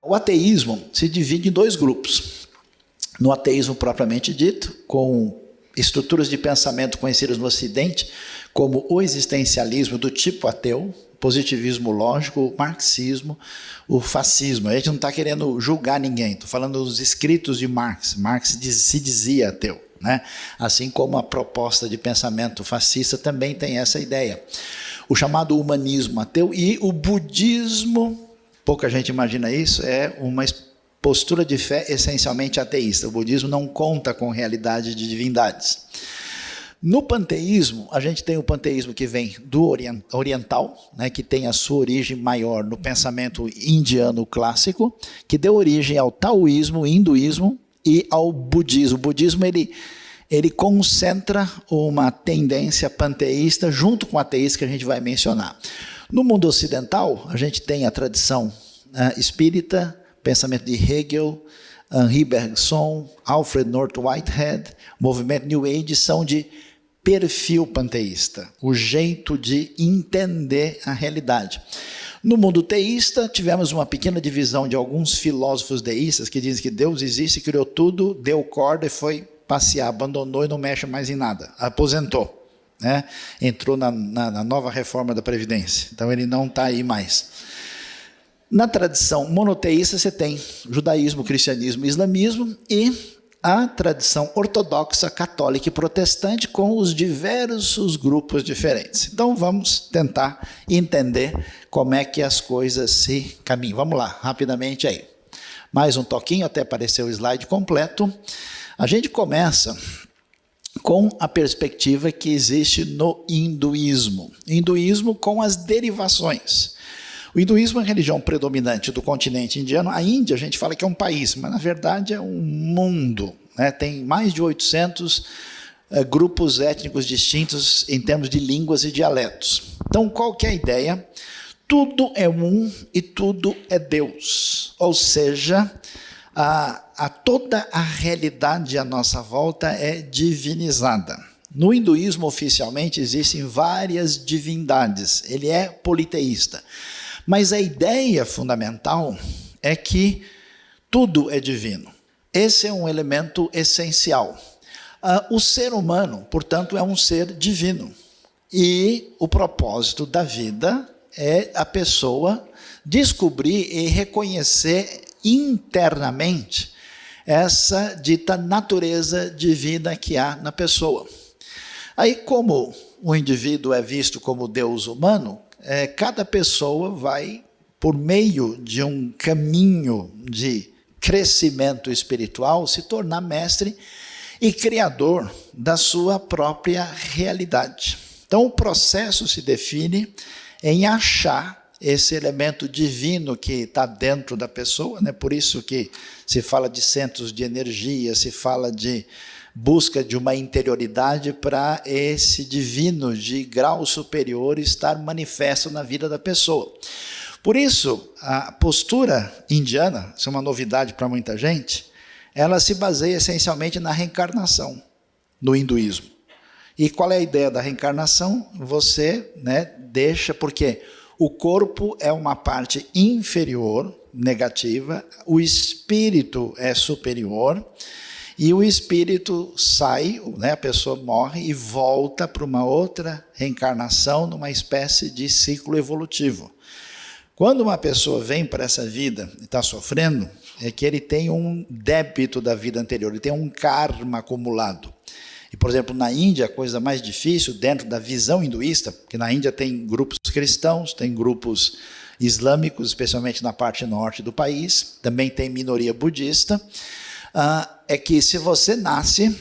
O ateísmo se divide em dois grupos. No ateísmo propriamente dito, com estruturas de pensamento conhecidas no Ocidente, como o existencialismo do tipo ateu, positivismo lógico, o marxismo, o fascismo. A gente não está querendo julgar ninguém, estou falando dos escritos de Marx. Marx se dizia ateu, né? Assim como a proposta de pensamento fascista também tem essa ideia. O chamado humanismo ateu e o budismo, pouca gente imagina isso, é uma postura de fé essencialmente ateísta. O budismo não conta com realidade de divindades. No panteísmo, a gente tem o panteísmo que vem do oriental, né, que tem a sua origem maior no pensamento indiano clássico, que deu origem ao taoísmo, hinduísmo e ao budismo. O budismo ele concentra uma tendência panteísta junto com a ateísta que a gente vai mencionar. No mundo ocidental, a gente tem a tradição espírita, pensamento de Hegel, Henri Bergson, Alfred North Whitehead, movimento New Age, são de perfil panteísta, o jeito de entender a realidade. No mundo teísta, tivemos uma pequena divisão de alguns filósofos deístas que dizem que Deus existe, criou tudo, deu corda e foi passear, abandonou e não mexe mais em nada, aposentou, né? Entrou na nova reforma da Previdência, então ele não está aí mais. Na tradição monoteísta você tem judaísmo, cristianismo, islamismo e a tradição ortodoxa, católica e protestante com os diversos grupos diferentes. Então vamos tentar entender como é que as coisas se caminham. Vamos lá, rapidamente aí. Mais um toquinho até aparecer o slide completo. A gente começa com a perspectiva que existe no hinduísmo. Hinduísmo com as derivações. O hinduísmo é a religião predominante do continente indiano. A Índia, a gente fala que é um país, mas na verdade é um mundo, né? Tem mais de 800 grupos étnicos distintos em termos de línguas e dialetos. Então, qual que é a ideia? Tudo é um e tudo é Deus. Ou seja, toda a realidade à nossa volta é divinizada. No hinduísmo, oficialmente, existem várias divindades. Ele é politeísta. Mas a ideia fundamental é que tudo é divino. Esse é um elemento essencial. O ser humano, portanto, é um ser divino. E o propósito da vida é a pessoa descobrir e reconhecer internamente essa dita natureza divina que há na pessoa. Aí, como o indivíduo é visto como Deus humano, cada pessoa vai, por meio de um caminho de crescimento espiritual, se tornar mestre e criador da sua própria realidade. Então, o processo se define em achar esse elemento divino que está dentro da pessoa, né? Por isso que se fala de centros de energia, se fala de busca de uma interioridade para esse divino de grau superior estar manifesto na vida da pessoa. Por isso, a postura indiana, isso é uma novidade para muita gente, ela se baseia essencialmente na reencarnação, no hinduísmo. E qual é a ideia da reencarnação? Você, né, deixa, porque o corpo é uma parte inferior, negativa, o espírito é superior, e o espírito sai, né, a pessoa morre e volta para uma outra reencarnação numa espécie de ciclo evolutivo. Quando uma pessoa vem para essa vida e está sofrendo, é que ele tem um débito da vida anterior, ele tem um karma acumulado. E, por exemplo, na Índia, a coisa mais difícil, dentro da visão hinduísta, porque na Índia tem grupos cristãos, tem grupos islâmicos, especialmente na parte norte do país, também tem minoria budista, é que se você nasce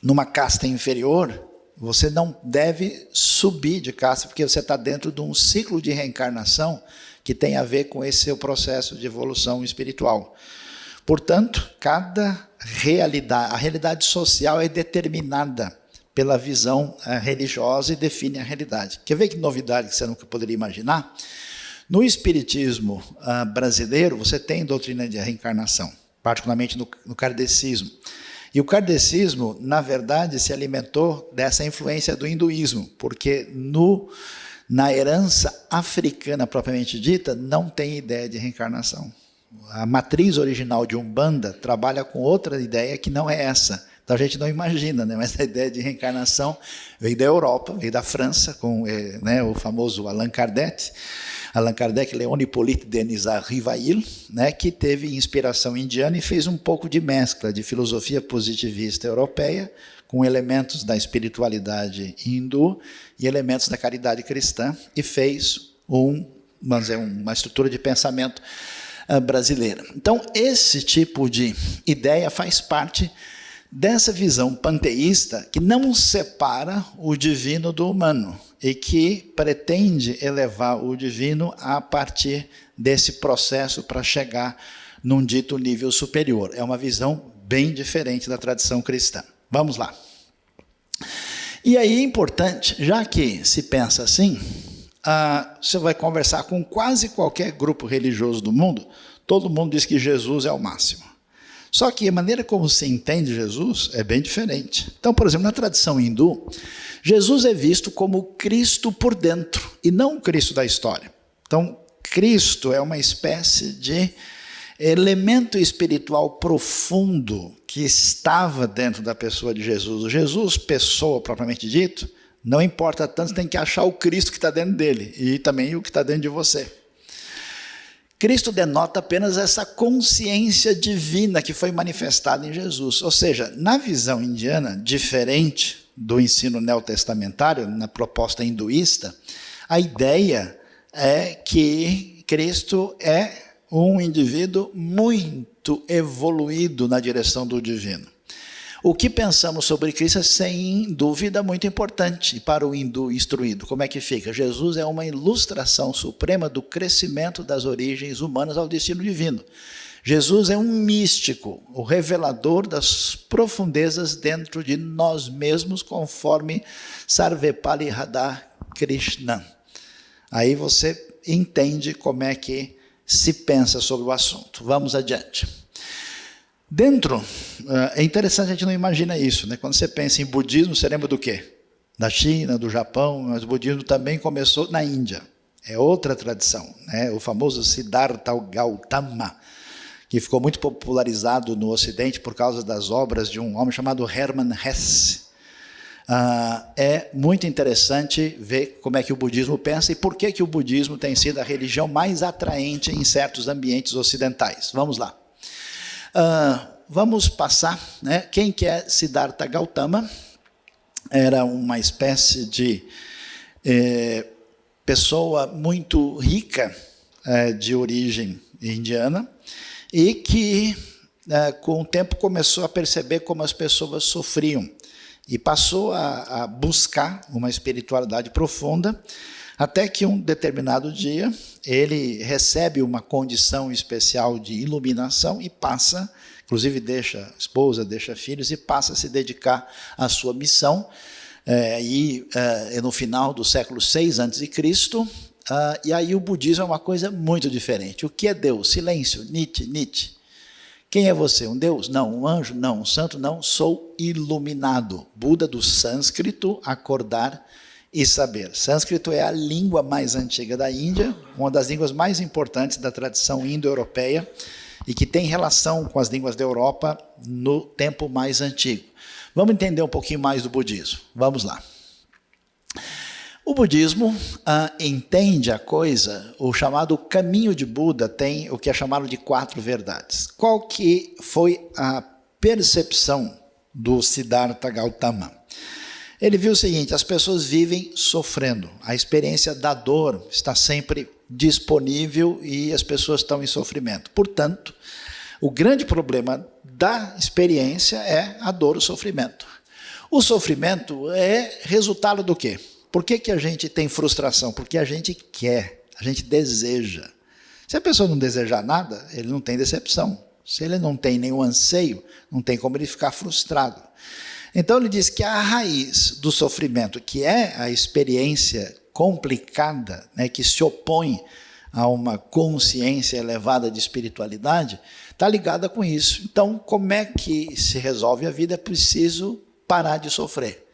numa casta inferior, você não deve subir de casta, porque você está dentro de um ciclo de reencarnação que tem a ver com esse seu processo de evolução espiritual. Portanto, cada realidade, a realidade social é determinada pela visão religiosa e define a realidade. Quer ver que novidade que você nunca poderia imaginar? No espiritismo brasileiro, você tem doutrina de reencarnação, particularmente no kardecismo. E o kardecismo, na verdade, se alimentou dessa influência do hinduísmo, porque na herança africana propriamente dita, não tem ideia de reencarnação. A matriz original de Umbanda trabalha com outra ideia que não é essa. Então a gente não imagina, né? Mas a ideia de reencarnação veio da Europa, veio da França, com o famoso Allan Kardec. Allan Kardec, Léon Hippolyte Denis Rivail, que teve inspiração indiana e fez um pouco de mescla de filosofia positivista europeia com elementos da espiritualidade hindu e elementos da caridade cristã e fez uma estrutura de pensamento brasileira. Então, esse tipo de ideia faz parte dessa visão panteísta que não separa o divino do humano e que pretende elevar o divino a partir desse processo para chegar num dito nível superior. É uma visão bem diferente da tradição cristã. Vamos lá. E aí é importante, já que se pensa assim, você vai conversar com quase qualquer grupo religioso do mundo, todo mundo diz que Jesus é o máximo. Só que a maneira como se entende Jesus é bem diferente. Então, por exemplo, na tradição hindu, Jesus é visto como Cristo por dentro e não o Cristo da história. Então, Cristo é uma espécie de elemento espiritual profundo que estava dentro da pessoa de Jesus. O Jesus, pessoa propriamente dito, não importa tanto, você tem que achar o Cristo que está dentro dele e também o que está dentro de você. Cristo denota apenas essa consciência divina que foi manifestada em Jesus. Ou seja, na visão indiana, diferente do ensino neotestamentário, na proposta hinduísta, a ideia é que Cristo é um indivíduo muito evoluído na direção do divino. O que pensamos sobre Cristo é, sem dúvida, muito importante para o hindu instruído. Como é que fica? Jesus é uma ilustração suprema do crescimento das origens humanas ao destino divino. Jesus é um místico, o revelador das profundezas dentro de nós mesmos, conforme Sarvepali Radhakrishnan. Aí você entende como é que se pensa sobre o assunto. Vamos adiante. É interessante, a gente não imagina isso, né? Quando você pensa em budismo, você lembra do quê? Da China, do Japão, mas o budismo também começou na Índia. É outra tradição, né? O famoso Siddhartha Gautama, que ficou muito popularizado no Ocidente por causa das obras de um homem chamado Hermann Hesse. É muito interessante ver como é que o budismo pensa e por que o budismo tem sido a religião mais atraente em certos ambientes ocidentais. Vamos lá. Vamos passar, né? Quem que é Siddhartha Gautama? Era uma espécie de pessoa muito rica, de origem indiana, e que com o tempo começou a perceber como as pessoas sofriam e passou a buscar uma espiritualidade profunda, até que um determinado dia ele recebe uma condição especial de iluminação e passa, inclusive deixa esposa, deixa filhos e passa a se dedicar à sua missão. No final do século VI a.C., e aí o budismo é uma coisa muito diferente. O que é Deus? Silêncio, Nietzsche. Quem é você? Um Deus? Não. Um anjo? Não. Um santo? Não. Sou iluminado. Buda do sânscrito, acordar e saber. Sânscrito é a língua mais antiga da Índia, uma das línguas mais importantes da tradição indo-europeia e que tem relação com as línguas da Europa no tempo mais antigo. Vamos entender um pouquinho mais do budismo. Vamos lá. O budismo entende a coisa, o chamado caminho de Buda tem o que é chamado de 4 verdades. Qual que foi a percepção do Siddhartha Gautama? Ele viu o seguinte: as pessoas vivem sofrendo, a experiência da dor está sempre disponível e as pessoas estão em sofrimento. Portanto, o grande problema da experiência é a dor, o sofrimento. O sofrimento é resultado do quê? Por que a gente tem frustração? Porque a gente quer, a gente deseja. Se a pessoa não desejar nada, ele não tem decepção. Se ele não tem nenhum anseio, não tem como ele ficar frustrado. Então ele diz que a raiz do sofrimento, que é a experiência complicada, né, que se opõe a uma consciência elevada de espiritualidade, está ligada com isso. Então, como é que se resolve a vida? É preciso parar de sofrer.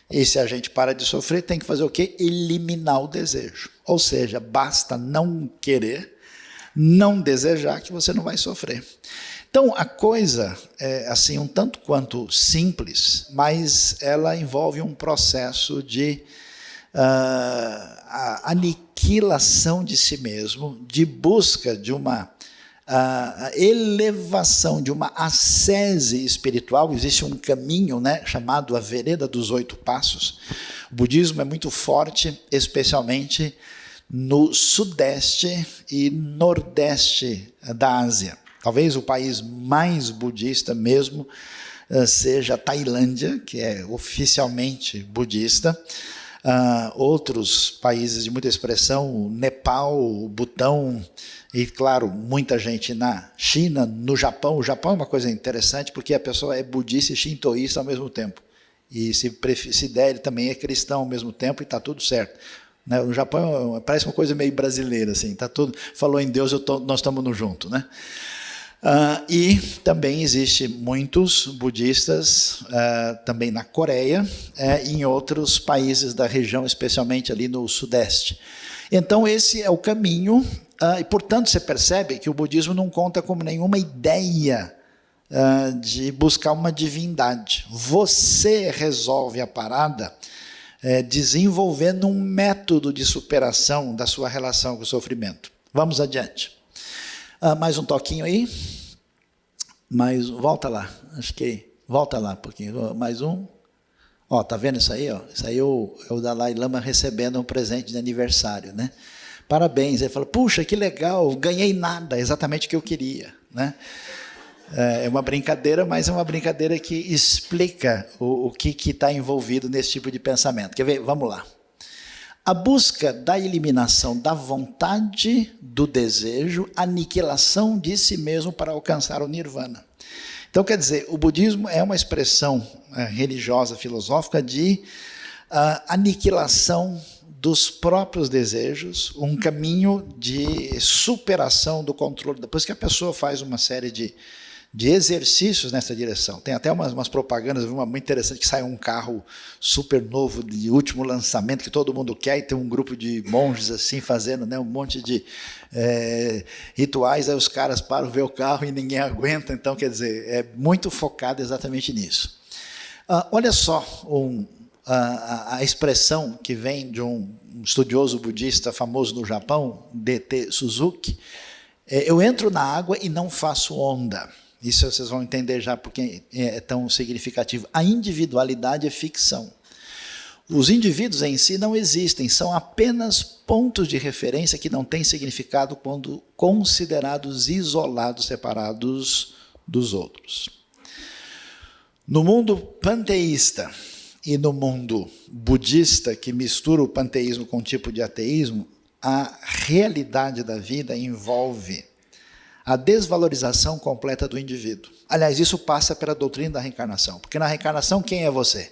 E se a gente para de sofrer, tem que fazer o quê? Eliminar o desejo. Ou seja, basta não querer, não desejar, que você não vai sofrer. Então, a coisa é assim, um tanto quanto simples, mas ela envolve um processo de aniquilação de si mesmo, de busca de uma elevação, de uma ascese espiritual. Existe um caminho, né, chamado a Vereda dos 8 Passos. O budismo é muito forte, especialmente no sudeste e nordeste da Ásia. Talvez o país mais budista mesmo seja a Tailândia, que é oficialmente budista. Outros países de muita expressão, o Nepal, o Butão e, claro, muita gente na China, no Japão. O Japão é uma coisa interessante porque a pessoa é budista e shintoísta ao mesmo tempo. E se der, ele também é cristão ao mesmo tempo e está tudo certo. No Japão parece uma coisa meio brasileira, assim, tá tudo, falou em Deus, nós estamos junto, né? E também existe muitos budistas também na Coreia e em outros países da região, especialmente ali no sudeste. Então esse é o caminho, e portanto você percebe que o budismo não conta com nenhuma ideia de buscar uma divindade. Você resolve a parada desenvolvendo um método de superação da sua relação com o sofrimento. Vamos adiante. Mais um toquinho aí. Volta lá. Acho que volta lá um pouquinho. Mais um. Ó, tá vendo isso aí? Ó? Isso aí é o Dalai Lama recebendo um presente de aniversário, né? Parabéns. Ele fala: puxa, que legal, ganhei nada, exatamente o que eu queria, né? É uma brincadeira, mas é uma brincadeira que explica o que está envolvido nesse tipo de pensamento. Quer ver? Vamos lá. A busca da eliminação da vontade, do desejo, aniquilação de si mesmo para alcançar o nirvana. Então, quer dizer, o budismo é uma expressão religiosa, filosófica de aniquilação dos próprios desejos, um caminho de superação do controle. Depois que a pessoa faz uma série de exercícios nessa direção. Tem até umas propagandas, uma muito interessante, que sai um carro super novo, de último lançamento, que todo mundo quer, e tem um grupo de monges assim, fazendo, né, um monte de rituais, aí os caras param ver o carro e ninguém aguenta. Então, quer dizer, é muito focado exatamente nisso. Olha só a expressão que vem de um estudioso budista famoso no Japão, D.T. Suzuki: eu entro na água e não faço onda. Isso vocês vão entender já porque é tão significativo. A individualidade é ficção. Os indivíduos em si não existem, são apenas pontos de referência que não têm significado quando considerados isolados, separados dos outros. No mundo panteísta e no mundo budista, que mistura o panteísmo com um tipo de ateísmo, a realidade da vida envolve a desvalorização completa do indivíduo. Aliás, isso passa pela doutrina da reencarnação, porque na reencarnação quem é você?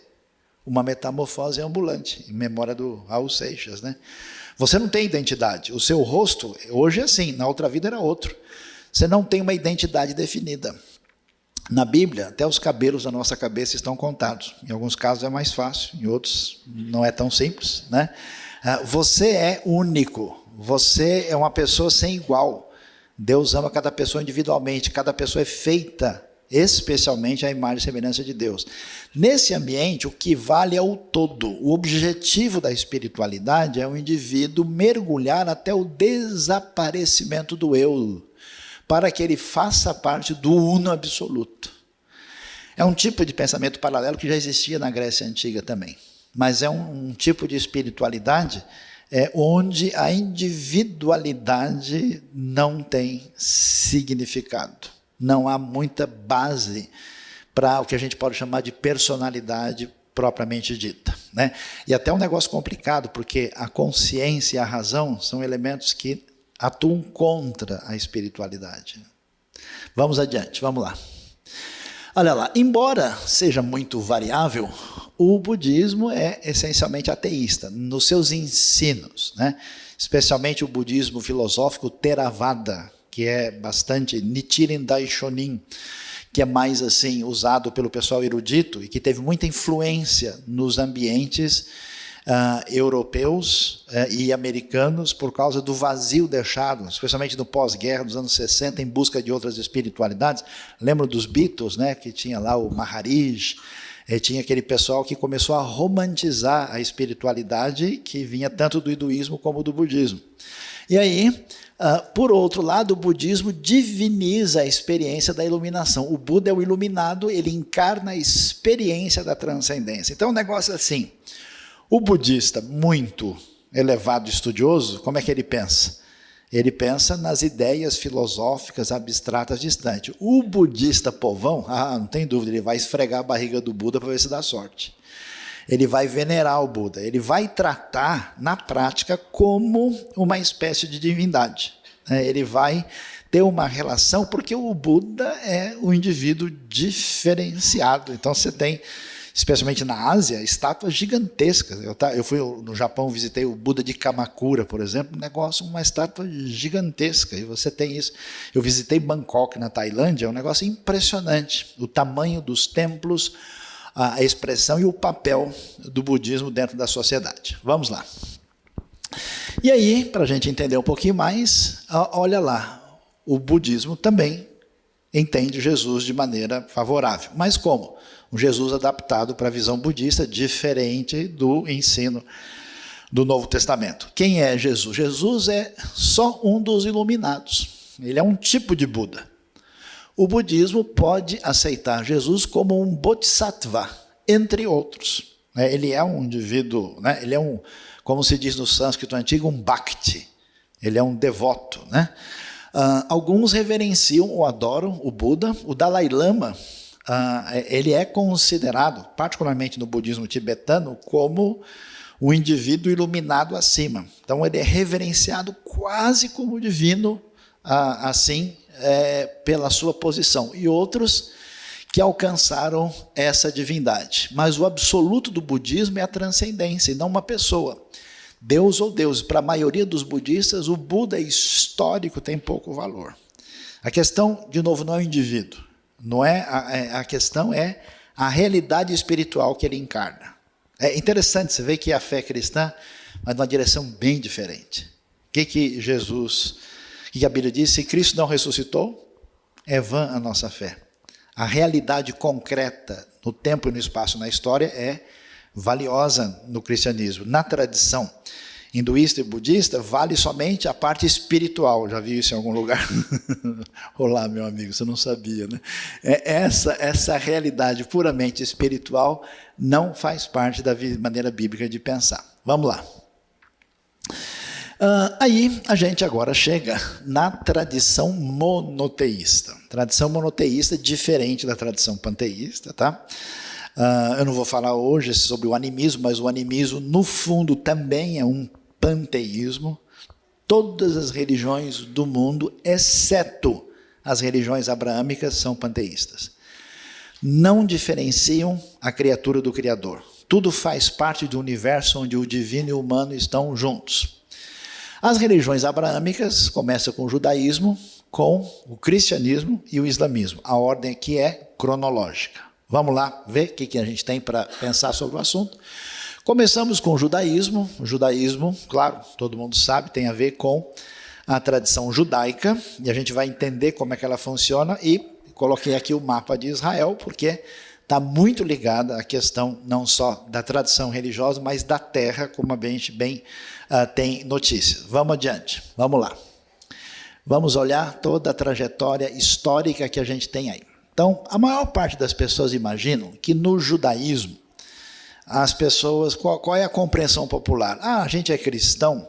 Uma metamorfose ambulante, em memória do Raul Seixas, né? Você não tem identidade, o seu rosto hoje é assim, na outra vida era outro. Você não tem uma identidade definida. Na Bíblia, até os cabelos da nossa cabeça estão contados. Em alguns casos é mais fácil, em outros não é tão simples, né? Você é único, você é uma pessoa sem igual. Deus ama cada pessoa individualmente, cada pessoa é feita especialmente à imagem e semelhança de Deus. Nesse ambiente, o que vale é o todo. O objetivo da espiritualidade é o indivíduo mergulhar até o desaparecimento do eu, para que ele faça parte do uno absoluto. É um tipo de pensamento paralelo que já existia na Grécia Antiga também, mas é um tipo de espiritualidade onde a individualidade não tem significado. Não há muita base para o que a gente pode chamar de personalidade propriamente dita, né? E até um negócio complicado, porque a consciência e a razão são elementos que atuam contra a espiritualidade. Vamos adiante, vamos lá. Olha lá, embora seja muito variável, o budismo é essencialmente ateísta nos seus ensinos, né? Especialmente o budismo filosófico Theravada, que é bastante Nichiren Daishonin, que é mais assim usado pelo pessoal erudito e que teve muita influência nos ambientes europeus e americanos por causa do vazio deixado, especialmente no pós-guerra dos anos 60, em busca de outras espiritualidades. Lembro dos Beatles, né, que tinha lá o Maharaj, tinha aquele pessoal que começou a romantizar a espiritualidade que vinha tanto do hinduísmo como do budismo. E aí, por outro lado, o budismo diviniza a experiência da iluminação. O Buda é o iluminado, ele encarna a experiência da transcendência. Então, um negócio assim, o budista muito elevado estudioso, como é que ele pensa? Ele pensa nas ideias filosóficas abstratas distantes. O budista povão, não tem dúvida, ele vai esfregar a barriga do Buda para ver se dá sorte. Ele vai venerar o Buda, ele vai tratar na prática como uma espécie de divindade. Ele vai ter uma relação, porque o Buda é um indivíduo diferenciado. Então você tem, especialmente na Ásia, estátuas gigantescas. Eu fui no Japão, visitei o Buda de Kamakura, por exemplo, uma estátua gigantesca, e você tem isso. Eu visitei Bangkok, na Tailândia, é um negócio impressionante, o tamanho dos templos, a expressão e o papel do budismo dentro da sociedade. Vamos lá. E aí, para a gente entender um pouquinho mais, olha lá, o budismo também entende Jesus de maneira favorável. Mas como? Um Jesus adaptado para a visão budista, diferente do ensino do Novo Testamento. Quem é Jesus? Jesus é só um dos iluminados. Ele é um tipo de Buda. O budismo pode aceitar Jesus como um bodhisattva, entre outros. Ele é um indivíduo, ele é como se diz no sânscrito antigo, um bhakti. Ele é um devoto. Alguns reverenciam ou adoram o Buda. O Dalai Lama, ele é considerado, particularmente no budismo tibetano, como um indivíduo iluminado acima. Então ele é reverenciado quase como divino, assim, pela sua posição. E outros que alcançaram essa divindade. Mas o absoluto do budismo é a transcendência, e não uma pessoa. Deus ou deuses. Para a maioria dos budistas, o Buda histórico tem pouco valor. A questão, de novo, não é o indivíduo. Não é, a questão é a realidade espiritual que ele encarna. É interessante, você vê que a fé cristã vai numa direção bem diferente. O que a Bíblia diz? Se Cristo não ressuscitou, é vã a nossa fé. A realidade concreta no tempo e no espaço na história é valiosa no cristianismo. Na tradição hinduísta e budista, vale somente a parte espiritual. Já viu isso em algum lugar? Olá, meu amigo, você não sabia, né? Essa realidade puramente espiritual não faz parte da maneira bíblica de pensar. Vamos lá. Aí a gente agora chega na tradição monoteísta. Tradição monoteísta diferente da tradição panteísta, tá? Eu não vou falar hoje sobre o animismo, mas o animismo, no fundo, também é um panteísmo. Todas as religiões do mundo, exceto as religiões abraâmicas, são panteístas. Não diferenciam a criatura do Criador. Tudo faz parte do universo onde o divino e o humano estão juntos. As religiões abraâmicas começam com o judaísmo, com o cristianismo e o islamismo. A ordem aqui é cronológica. Vamos lá ver o que a gente tem para pensar sobre o assunto. Começamos com o judaísmo. O judaísmo, claro, todo mundo sabe, tem a ver com a tradição judaica. E a gente vai entender como é que ela funciona. E coloquei aqui o mapa de Israel, porque está muito ligada à questão não só da tradição religiosa, mas da terra, como a gente bem tem notícias. Vamos adiante, vamos lá. Vamos olhar toda a trajetória histórica que a gente tem aí. Então, a maior parte das pessoas imaginam que no judaísmo, as pessoas, qual é a compreensão popular? A gente é cristão,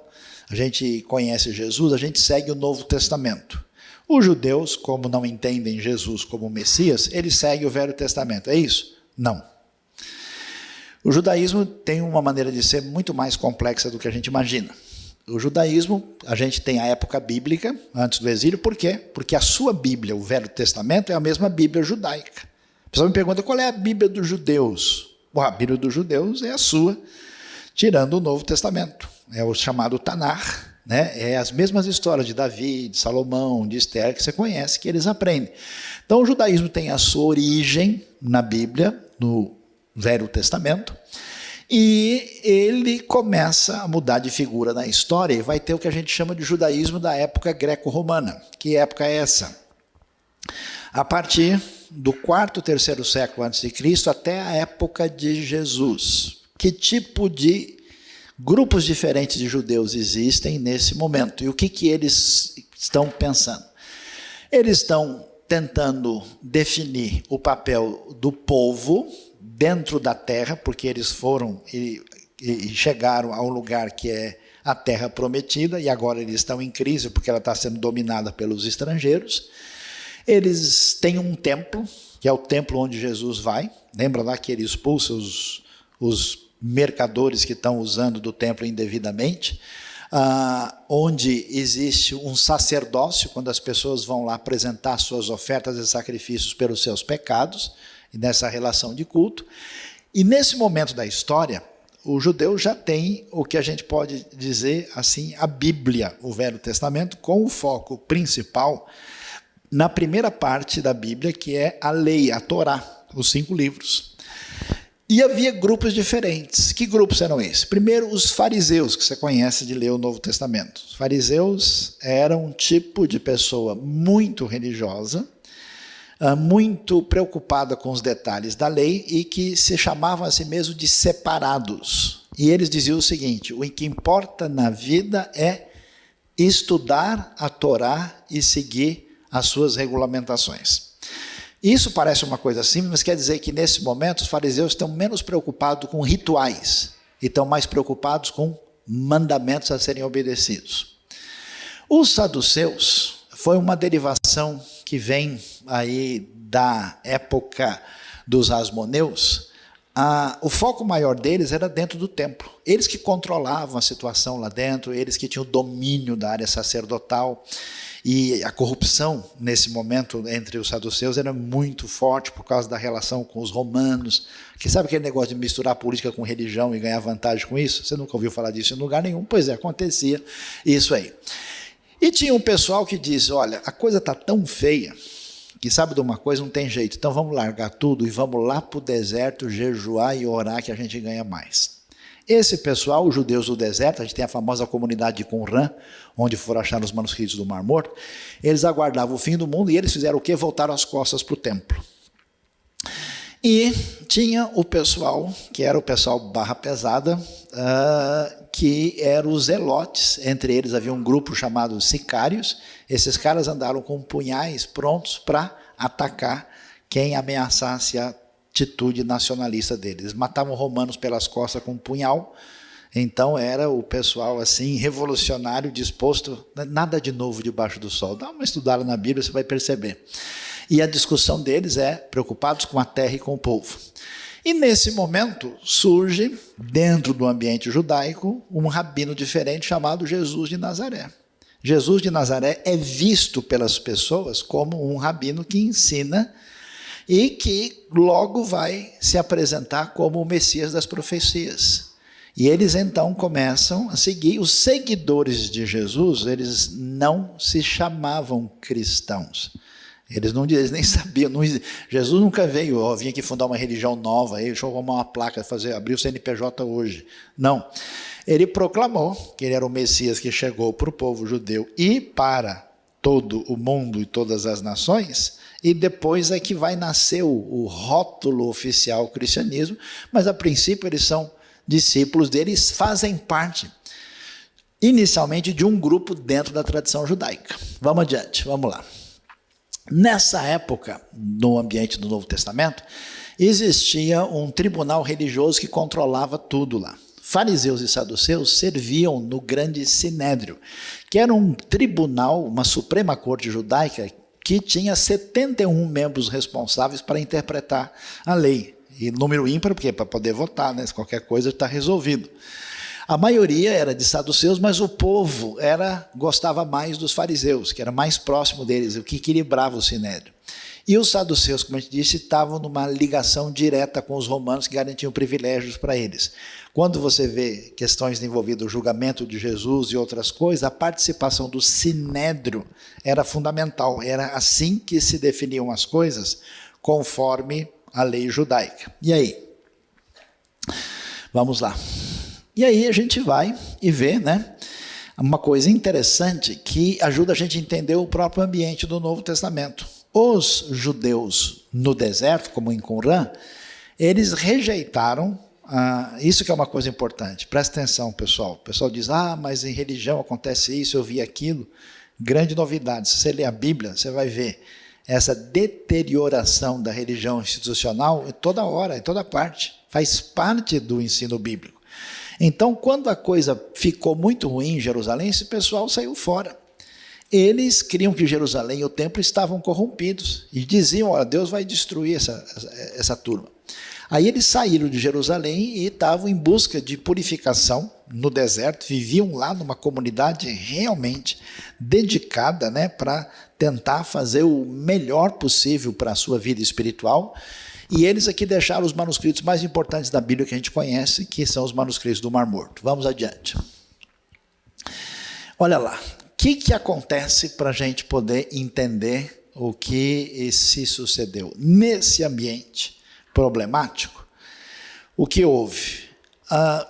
a gente conhece Jesus, a gente segue o Novo Testamento. Os judeus, como não entendem Jesus como Messias, eles seguem o Velho Testamento. É isso? Não. O judaísmo tem uma maneira de ser muito mais complexa do que a gente imagina. O judaísmo, a gente tem a época bíblica, antes do exílio, por quê? Porque a sua Bíblia, o Velho Testamento, é a mesma Bíblia judaica. A pessoa me pergunta, qual é a Bíblia dos judeus? Bom, a Bíblia dos judeus é a sua, tirando o Novo Testamento. É o chamado Tanar, né? É as mesmas histórias de Davi, de Salomão, de Esther, que você conhece, que eles aprendem. Então, o judaísmo tem a sua origem na Bíblia, no Velho Testamento, E ele começa a mudar de figura na história e vai ter o que a gente chama de judaísmo da época greco-romana. Que época é essa? A partir do 4º, 3º século a.C. até a época de Jesus. Que tipo de grupos diferentes de judeus existem nesse momento? E o que eles estão pensando? Eles estão tentando definir o papel do povo dentro da terra, porque eles foram e chegaram a um lugar que é a terra prometida, e agora eles estão em crise porque ela está sendo dominada pelos estrangeiros. Eles têm um templo, que é o templo onde Jesus vai. Lembra lá que ele expulsa os mercadores que estão usando do templo indevidamente, onde existe um sacerdócio, quando as pessoas vão lá apresentar suas ofertas e sacrifícios pelos seus pecados, e nessa relação de culto. E nesse momento da história, o judeu já tem o que a gente pode dizer assim, a Bíblia, o Velho Testamento, com o foco principal na primeira parte da Bíblia, que é a lei, a Torá, os 5 livros. E havia grupos diferentes. Que grupos eram esses? Primeiro, os fariseus, que você conhece de ler o Novo Testamento. Os fariseus eram um tipo de pessoa muito religiosa, muito preocupada com os detalhes da lei e que se chamavam a si mesmo de separados. E eles diziam o seguinte: o que importa na vida é estudar a Torá e seguir as suas regulamentações. Isso parece uma coisa simples, mas quer dizer que nesse momento os fariseus estão menos preocupados com rituais e estão mais preocupados com mandamentos a serem obedecidos. Os saduceus foi uma derivação que vem aí da época dos asmoneus. O foco maior deles era dentro do templo. Eles que controlavam a situação lá dentro, eles que tinham domínio da área sacerdotal. E a corrupção, nesse momento, entre os saduceus era muito forte por causa da relação com os romanos. Que sabe aquele negócio de misturar política com religião e ganhar vantagem com isso? Você nunca ouviu falar disso em lugar nenhum? Pois é, acontecia isso aí. E tinha um pessoal que diz, olha, a coisa está tão feia que sabe de uma coisa, não tem jeito. Então vamos largar tudo e vamos lá para o deserto jejuar e orar que a gente ganha mais. Esse pessoal, os judeus do deserto, a gente tem a famosa comunidade de Qumran, onde foram achar os manuscritos do Mar Morto, eles aguardavam o fim do mundo e eles fizeram o quê? Voltaram as costas para o templo. E tinha o pessoal, que era o pessoal barra pesada, que eram os zelotes. Entre eles havia um grupo chamado sicários. Esses caras andaram com punhais prontos para atacar quem ameaçasse a atitude nacionalista deles. Eles matavam romanos pelas costas com um punhal. Então era o pessoal assim, revolucionário, disposto, nada de novo debaixo do sol. Dá uma estudada na Bíblia, você vai perceber. E a discussão deles é preocupados com a terra e com o povo. E nesse momento surge, dentro do ambiente judaico, um rabino diferente chamado Jesus de Nazaré. Jesus de Nazaré é visto pelas pessoas como um rabino que ensina e que logo vai se apresentar como o Messias das profecias. E eles então começam a seguir. Os seguidores de Jesus, eles não se chamavam cristãos. Eles nem sabiam. Jesus nunca veio, vinha aqui fundar uma religião nova, deixa eu arrumar uma placa, abrir o CNPJ hoje. Não. Ele proclamou que ele era o Messias que chegou para o povo judeu e para todo o mundo e todas as nações, e depois é que vai nascer o rótulo oficial cristianismo, mas a princípio eles são discípulos deles, fazem parte inicialmente de um grupo dentro da tradição judaica. Vamos adiante, vamos lá. Nessa época, no ambiente do Novo Testamento, existia um tribunal religioso que controlava tudo lá. Fariseus e saduceus serviam no grande sinédrio, que era um tribunal, uma suprema corte judaica, que tinha 71 membros responsáveis para interpretar a lei. E número ímpar, porque para poder votar, né? Se qualquer coisa está resolvido. A maioria era de saduceus, mas o povo gostava mais dos fariseus, que era mais próximo deles, o que equilibrava o sinédrio. E os saduceus, como a gente disse, estavam numa ligação direta com os romanos que garantiam privilégios para eles. Quando você vê questões envolvidas no julgamento de Jesus e outras coisas, a participação do sinédrio era fundamental. Era assim que se definiam as coisas, conforme a lei judaica. E aí? Vamos lá. E aí a gente vai e vê, né, uma coisa interessante que ajuda a gente a entender o próprio ambiente do Novo Testamento. Os judeus no deserto, como em Qumran, eles rejeitaram, isso que é uma coisa importante, presta atenção, pessoal. O pessoal diz, mas em religião acontece isso, eu vi aquilo. Grande novidade, se você ler a Bíblia, você vai ver essa deterioração da religião institucional em toda hora, em toda parte. Faz parte do ensino bíblico. Então, quando a coisa ficou muito ruim em Jerusalém, esse pessoal saiu fora. Eles criam que Jerusalém e o templo estavam corrompidos e diziam, olha, Deus vai destruir essa turma. Aí eles saíram de Jerusalém e estavam em busca de purificação no deserto, viviam lá numa comunidade realmente dedicada, né, para tentar fazer o melhor possível para a sua vida espiritual. E eles aqui deixaram os manuscritos mais importantes da Bíblia que a gente conhece, que são os manuscritos do Mar Morto. Vamos adiante. Olha lá, o que acontece para a gente poder entender o que se sucedeu nesse ambiente problemático? O que houve?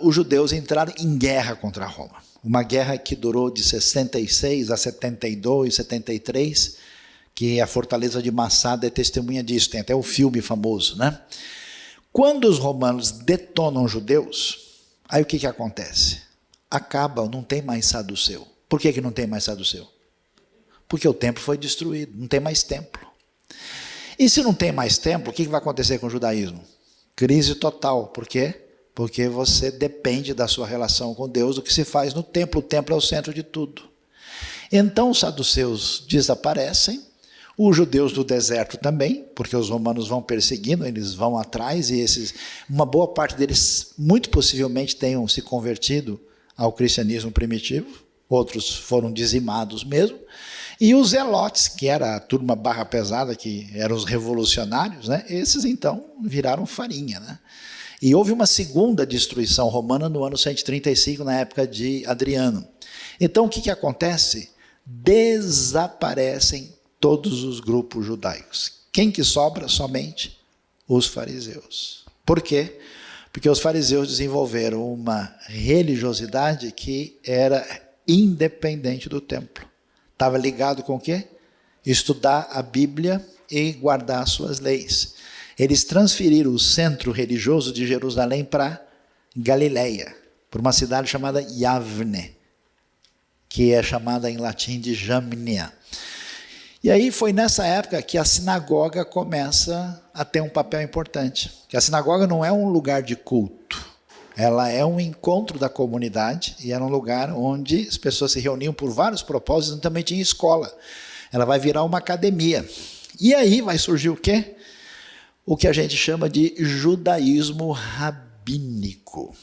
Os judeus entraram em guerra contra Roma. Uma guerra que durou de 66 a 72, 73, que a fortaleza de Massada é testemunha disso, tem até o filme famoso, né? Quando os romanos detonam os judeus, aí o que acontece? Acaba, não tem mais saduceu. Por que não tem mais saduceu? Porque o templo foi destruído, não tem mais templo. E se não tem mais templo, o que vai acontecer com o judaísmo? Crise total. Por quê? Porque você depende da sua relação com Deus, do que se faz no templo. O templo é o centro de tudo. Então os saduceus desaparecem, os judeus do deserto também, porque os romanos vão perseguindo, eles vão atrás, e uma boa parte deles muito possivelmente tenham se convertido ao cristianismo primitivo, outros foram dizimados mesmo, e os zelotes, que era a turma barra pesada, que eram os revolucionários, né, esses então viraram farinha, né? E houve uma segunda destruição romana no ano 135, na época de Adriano. Então o que acontece? Desaparecem todos os grupos judaicos. Quem que sobra? Somente os fariseus. Por quê? Porque os fariseus desenvolveram uma religiosidade que era independente do templo. Estava ligado com o quê? Estudar a Bíblia e guardar suas leis. Eles transferiram o centro religioso de Jerusalém para Galileia, para uma cidade chamada Yavne, que é chamada em latim de Jamnia. E aí foi nessa época que a sinagoga começa a ter um papel importante. Que a sinagoga não é um lugar de culto, ela é um encontro da comunidade e era um lugar onde as pessoas se reuniam por vários propósitos, e também tinha escola. Ela vai virar uma academia. E aí vai surgir o quê? O que a gente chama de judaísmo rabínico.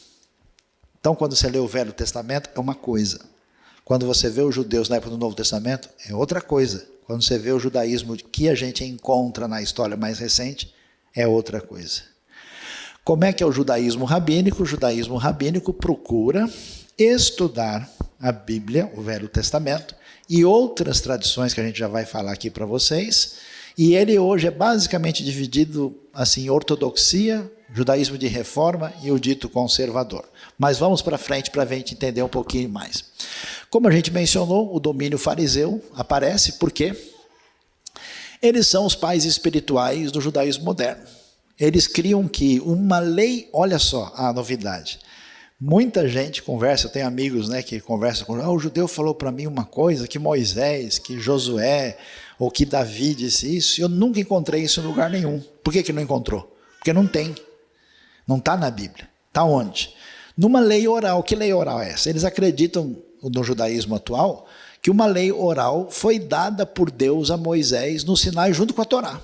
Então, quando você lê o Velho Testamento, é uma coisa. Quando você vê os judeus na época do Novo Testamento, é outra coisa. Quando você vê o judaísmo que a gente encontra na história mais recente, é outra coisa. Como é que é o judaísmo rabínico? O judaísmo rabínico procura estudar a Bíblia, o Velho Testamento, e outras tradições que a gente já vai falar aqui para vocês. E ele hoje é basicamente dividido assim, em ortodoxia, judaísmo de reforma e o dito conservador. Mas vamos para frente para a gente entender um pouquinho mais. Como a gente mencionou, o domínio fariseu aparece porque eles são os pais espirituais do judaísmo moderno. Eles criam que uma lei, olha só a novidade. Muita gente conversa, eu tenho amigos, né, que conversam com o judeu falou para mim uma coisa, que Moisés, que Josué, ou que Davi disse isso, e eu nunca encontrei isso em lugar nenhum. Por que não encontrou? Porque não tem. Não está na Bíblia. Está onde? Numa lei oral. Que lei oral é essa? Eles acreditam, no judaísmo atual, que uma lei oral foi dada por Deus a Moisés no Sinai junto com a Torá.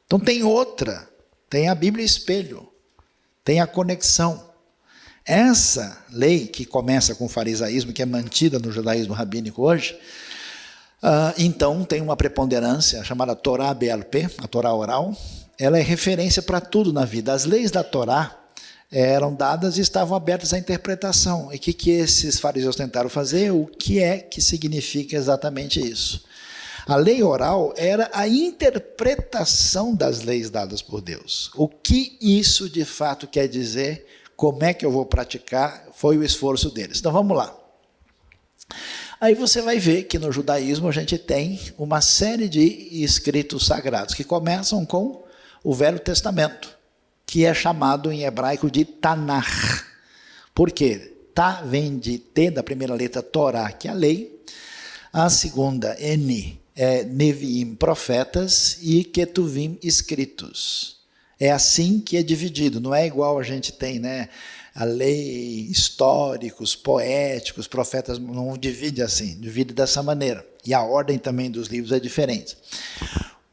Então tem outra. Tem a Bíblia espelho. Tem a conexão. Essa lei que começa com o farisaísmo, que é mantida no judaísmo rabínico hoje, então tem uma preponderância chamada Torá BLP, a Torá oral. Ela é referência para tudo na vida. As leis da Torá eram dadas e estavam abertas à interpretação. E o que esses fariseus tentaram fazer? O que é que significa exatamente isso? A lei oral era a interpretação das leis dadas por Deus. O que isso de fato quer dizer como é que eu vou praticar, foi o esforço deles. Então vamos lá. Aí você vai ver que no judaísmo a gente tem uma série de escritos sagrados que começam com o Velho Testamento, que é chamado em hebraico de Tanakh. Por quê? Tá vem de T, da primeira letra Torá, que é a lei. A segunda, N, é Neviim, profetas, e Ketuvim, escritos. É assim que é dividido, não é igual a gente tem, né? A lei, históricos, poéticos, profetas, não divide assim, divide dessa maneira. E a ordem também dos livros é diferente.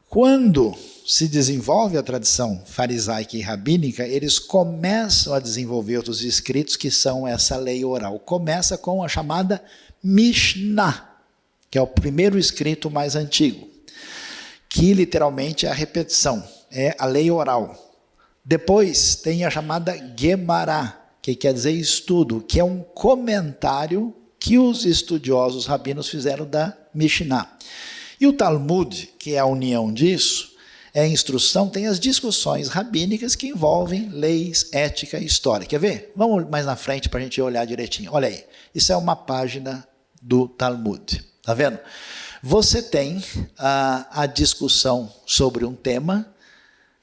Quando se desenvolve a tradição farisaica e rabínica, eles começam a desenvolver outros escritos que são essa lei oral. Começa com a chamada Mishnah, que é o primeiro escrito mais antigo, que literalmente é a repetição, é a lei oral. Depois tem a chamada Gemara, que quer dizer estudo, que é um comentário que os estudiosos rabinos fizeram da Mishnah. E o Talmud, que é a união disso, é a instrução, tem as discussões rabínicas que envolvem leis, ética e história. Quer ver? Vamos mais na frente para a gente olhar direitinho. Olha aí, isso é uma página do Talmud. Está vendo? Você tem a discussão sobre um tema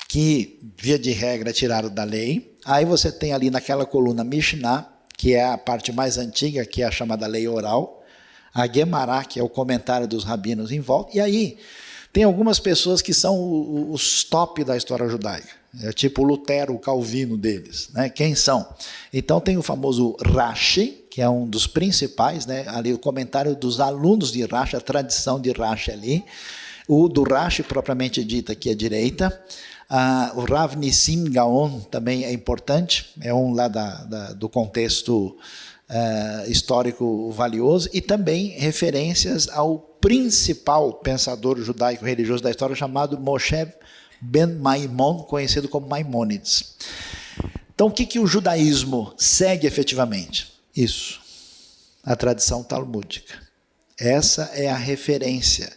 que, via de regra, é tirado da lei. Aí você tem ali naquela coluna Mishnah, que é a parte mais antiga, que é a chamada lei oral. A Gemara, que é o comentário dos rabinos em volta. E aí tem algumas pessoas que são os top da história judaica. É tipo Lutero, o Calvino deles. Né? Quem são? Então tem o famoso Rashi, que é um dos principais, né? Ali o comentário dos alunos de Rashi, a tradição de Rashi ali. O do Rashi, propriamente dito, aqui à direita. O Rav Nissim Gaon também é importante, é um lá do contexto histórico valioso, e também referências ao principal pensador judaico religioso da história, chamado Moshe ben Maimon, conhecido como Maimônides. Então, o que o judaísmo segue efetivamente? Isso, a tradição talmúdica. Essa é a referência.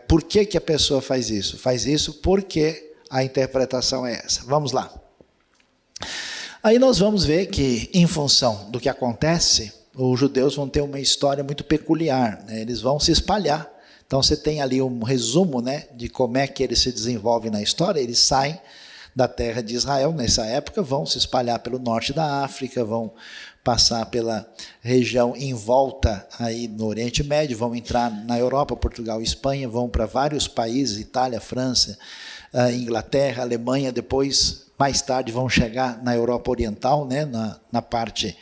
Por que a pessoa faz isso? Faz isso porque a interpretação é essa. Vamos lá. Aí nós vamos ver que, em função do que acontece, os judeus vão ter uma história muito peculiar, né? Eles vão se espalhar. Então você tem ali um resumo, né, de como é que eles se desenvolvem na história. Eles saem da terra de Israel nessa época, vão se espalhar pelo norte da África, vão passar pela região em volta aí no Oriente Médio, vão entrar na Europa, Portugal e Espanha, vão para vários países, Itália, França, Inglaterra, Alemanha, depois, mais tarde, vão chegar na Europa Oriental, né, na parte,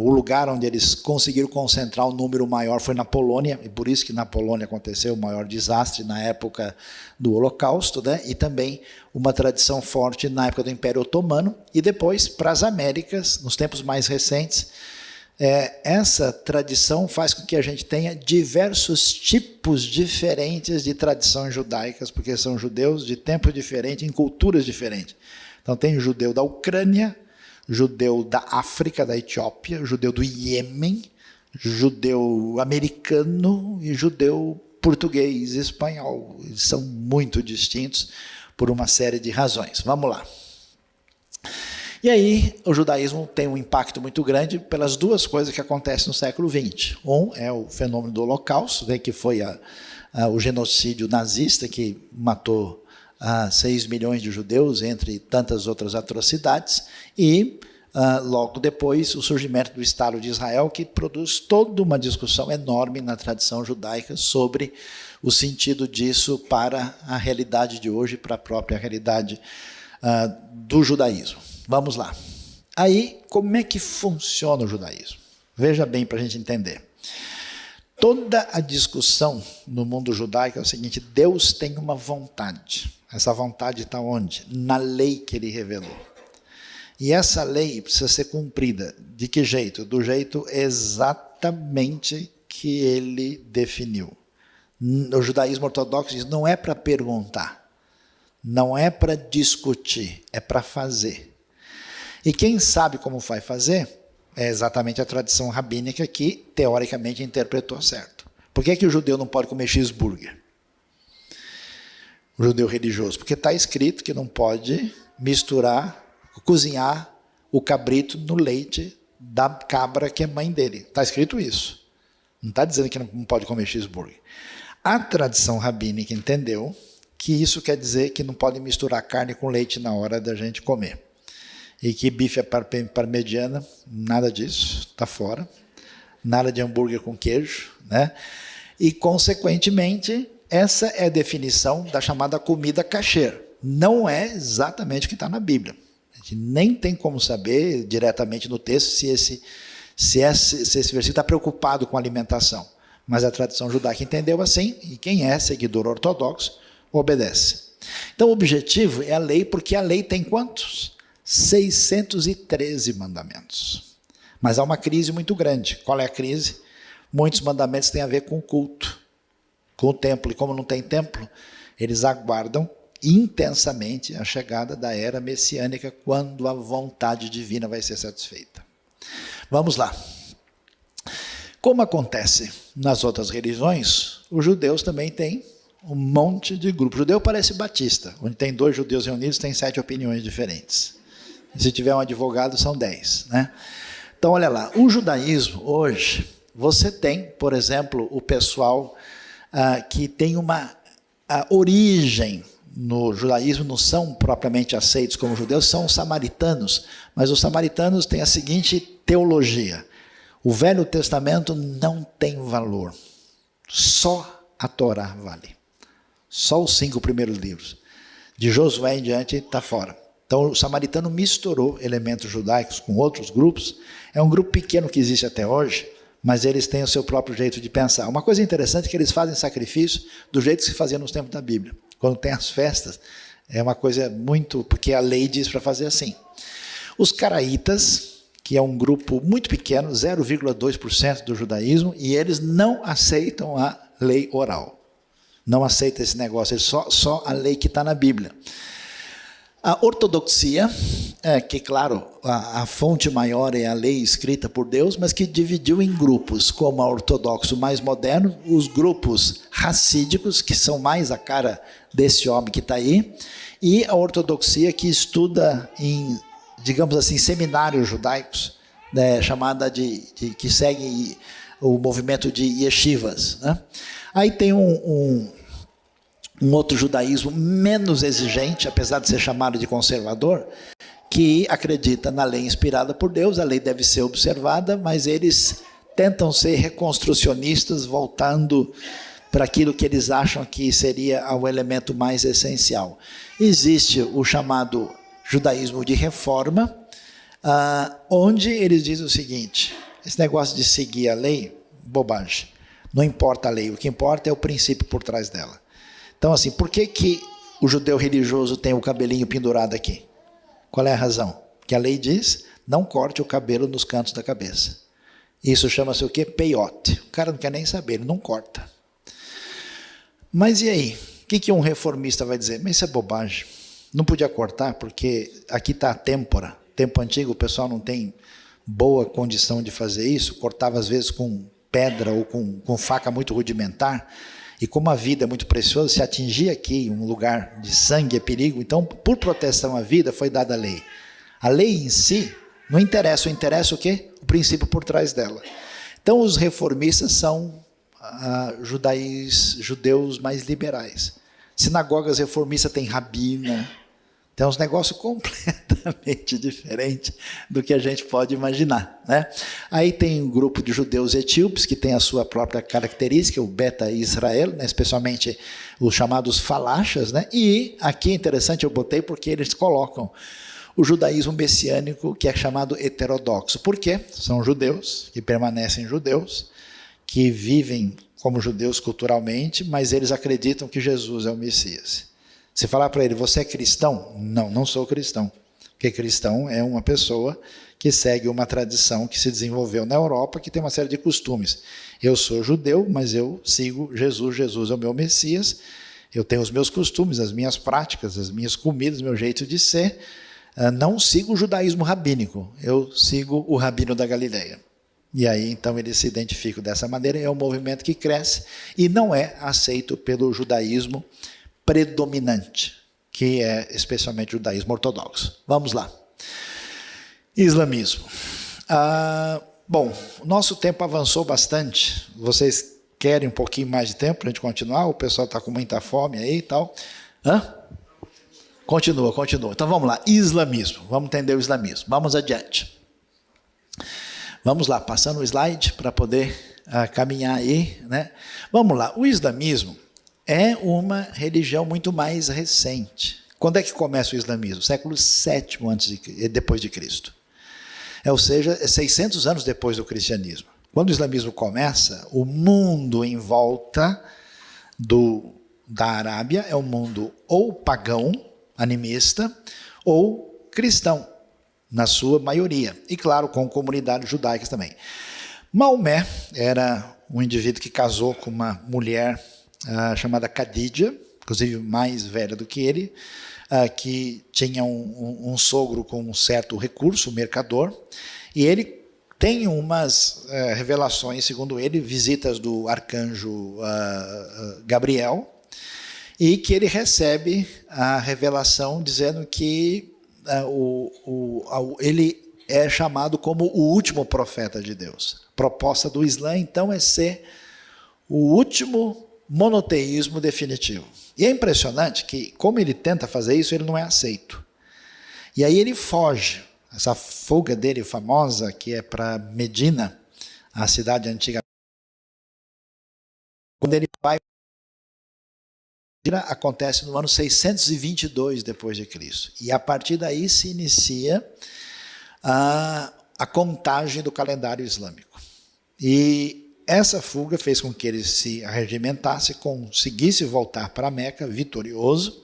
o lugar onde eles conseguiram concentrar um número maior foi na Polônia, e por isso que na Polônia aconteceu o maior desastre na época do Holocausto, né, e também uma tradição forte na época do Império Otomano, e depois para as Américas, nos tempos mais recentes. Essa tradição faz com que a gente tenha diversos tipos diferentes de tradições judaicas, porque são judeus de tempos diferentes, em culturas diferentes. Então tem judeu da Ucrânia, judeu da África, da Etiópia, judeu do Iêmen, judeu americano e judeu português, espanhol. Eles são muito distintos por uma série de razões. Vamos lá. E aí, o judaísmo tem um impacto muito grande pelas duas coisas que acontecem no século XX. Um é o fenômeno do Holocausto, que foi o genocídio nazista, que matou 6 milhões de judeus, entre tantas outras atrocidades, e logo depois o surgimento do Estado de Israel, que produz toda uma discussão enorme na tradição judaica sobre o sentido disso para a realidade de hoje, para a própria realidade do judaísmo. Vamos lá. Aí, como é que funciona o judaísmo? Veja bem para a gente entender. Toda a discussão no mundo judaico é o seguinte: Deus tem uma vontade. Essa vontade está onde? Na lei que ele revelou. E essa lei precisa ser cumprida. De que jeito? Do jeito exatamente que ele definiu. O judaísmo ortodoxo diz: não é para perguntar, não é para discutir, é para fazer. E quem sabe como vai fazer é exatamente a tradição rabínica que, teoricamente, interpretou certo. Por que o judeu não pode comer cheeseburger? O judeu religioso. Porque está escrito que não pode misturar, cozinhar o cabrito no leite da cabra que é mãe dele. Está escrito isso. Não está dizendo que não pode comer cheeseburger. A tradição rabínica entendeu que isso quer dizer que não pode misturar carne com leite na hora da gente comer. E que bife parmegiana, nada disso, está fora. Nada de hambúrguer com queijo, né? E, consequentemente, essa é a definição da chamada comida kasher. Não é exatamente o que está na Bíblia. A gente nem tem como saber diretamente no texto se esse versículo está preocupado com alimentação. Mas a tradição judaica entendeu assim, e quem é seguidor ortodoxo obedece. Então, o objetivo é a lei, porque a lei tem quantos? 613 mandamentos. Mas há uma crise muito grande. Qual é a crise? Muitos mandamentos têm a ver com o culto, com o templo. E como não tem templo, eles aguardam intensamente a chegada da era messiânica, quando a vontade divina vai ser satisfeita. Vamos lá. Como acontece nas outras religiões, os judeus também têm um monte de grupos. O judeu parece batista, onde tem 2 judeus reunidos, tem 7 opiniões diferentes. E se tiver um advogado, são 10, né? Então, olha lá, o judaísmo hoje, você tem, por exemplo, o pessoal que tem uma origem no judaísmo, não são propriamente aceitos como judeus, são os samaritanos, mas os samaritanos têm a seguinte teologia: o Velho Testamento não tem valor, só a Torá vale, só os 5 primeiros livros, de Josué em diante está fora. Então, o samaritano misturou elementos judaicos com outros grupos. É um grupo pequeno que existe até hoje, mas eles têm o seu próprio jeito de pensar. Uma coisa interessante é que eles fazem sacrifício do jeito que se fazia nos tempos da Bíblia. Quando tem as festas, é uma coisa muito... porque a lei diz para fazer assim. Os caraítas, que é um grupo muito pequeno, 0,2% do judaísmo, e eles não aceitam a lei oral. Não aceitam esse negócio, só a lei que está na Bíblia. A ortodoxia, que claro, a fonte maior é a lei escrita por Deus, mas que dividiu em grupos, como a ortodoxo mais moderno, os grupos racídicos, que são mais a cara desse homem que está aí, e a ortodoxia que estuda em, digamos assim, seminários judaicos, né, chamada que segue o movimento de yeshivas, né? Aí tem um outro judaísmo menos exigente, apesar de ser chamado de conservador, que acredita na lei inspirada por Deus. A lei deve ser observada, mas eles tentam ser reconstrucionistas, voltando para aquilo que eles acham que seria o elemento mais essencial. Existe o chamado judaísmo de reforma, onde eles dizem o seguinte: esse negócio de seguir a lei, bobagem. Não importa a lei, o que importa é o princípio por trás dela. Então, assim, por que o judeu religioso tem o cabelinho pendurado aqui? Qual é a razão? Que a lei diz: não corte o cabelo nos cantos da cabeça. Isso chama-se o quê? Peiote. O cara não quer nem saber, ele não corta. Mas e aí? O que um reformista vai dizer? Mas isso é bobagem. Não podia cortar, porque aqui está a têmpora. Tempo antigo o pessoal não tem boa condição de fazer isso, cortava às vezes com pedra ou com faca muito rudimentar. E como a vida é muito preciosa, se atingir aqui um lugar de sangue é perigo, então, por proteção à vida, foi dada a lei. A lei em si não interessa, interessa o quê? O princípio por trás dela. Então, os reformistas são judeus mais liberais. Sinagogas reformistas têm rabina, tem uns negócios completamente diferentes do que a gente pode imaginar, né? Aí tem um grupo de judeus etíopes que tem a sua própria característica, o Beta Israel, né? Especialmente os chamados falachas, né? E aqui é interessante, eu botei porque eles colocam o judaísmo messiânico, que é chamado heterodoxo. Por quê? São judeus que permanecem judeus, que vivem como judeus culturalmente, mas eles acreditam que Jesus é o Messias. Se falar para ele: você é cristão? Não, não sou cristão. Porque cristão é uma pessoa que segue uma tradição que se desenvolveu na Europa, que tem uma série de costumes. Eu sou judeu, mas eu sigo Jesus, Jesus é o meu Messias, eu tenho os meus costumes, as minhas práticas, as minhas comidas, meu jeito de ser. Não sigo o judaísmo rabínico, eu sigo o rabino da Galileia. E aí, então, eles se identificam dessa maneira, é um movimento que cresce e não é aceito pelo judaísmo predominante, que é especialmente o judaísmo ortodoxo. Vamos lá. Islamismo. Bom, o nosso tempo avançou bastante. Vocês querem um pouquinho mais de tempo para a gente continuar? O pessoal está com muita fome aí e tal. Continua. Então vamos lá, islamismo. Vamos entender o islamismo. Vamos adiante. Vamos lá, passando o slide para poder caminhar aí, né? Vamos lá, o islamismo é uma religião muito mais recente. Quando é que começa o islamismo? Século VII depois de Cristo. Ou seja, 600 anos depois do cristianismo. Quando o islamismo começa, o mundo em volta da Arábia é um mundo ou pagão, animista, ou cristão, na sua maioria. E claro, com comunidades judaicas também. Maomé era um indivíduo que casou com uma mulher chamada Khadija, inclusive mais velha do que ele, que tinha um sogro com um certo recurso, um mercador, e ele tem umas revelações, segundo ele, visitas do arcanjo Gabriel, e que ele recebe a revelação dizendo que ele é chamado como o último profeta de Deus. A proposta do Islã, então, é ser o último monoteísmo definitivo. E é impressionante que, como ele tenta fazer isso, ele não é aceito. E aí ele foge. Essa fuga dele famosa, que é para Medina, a cidade antiga. Quando ele vai, acontece no ano 622 depois de Cristo. E a partir daí se inicia a contagem do calendário islâmico. E essa fuga fez com que ele se arregimentasse, conseguisse voltar para Meca vitorioso,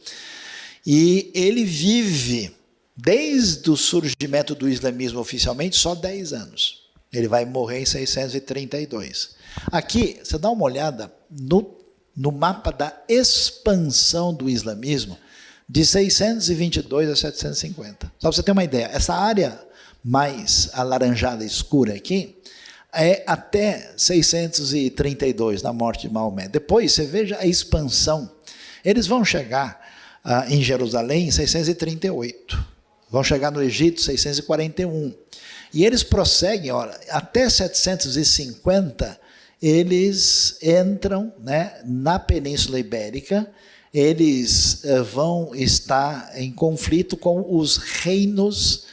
e ele vive, desde o surgimento do islamismo oficialmente, só 10 anos. Ele vai morrer em 632. Aqui, você dá uma olhada no mapa da expansão do islamismo, de 622 a 750. Só para você ter uma ideia, essa área mais alaranjada escura aqui, é até 632, na morte de Maomé. Depois, você veja a expansão. Eles vão chegar em Jerusalém em 638. Vão chegar no Egito em 641. E eles prosseguem, até 750, eles entram, né, na Península Ibérica, eles vão estar em conflito com os reinos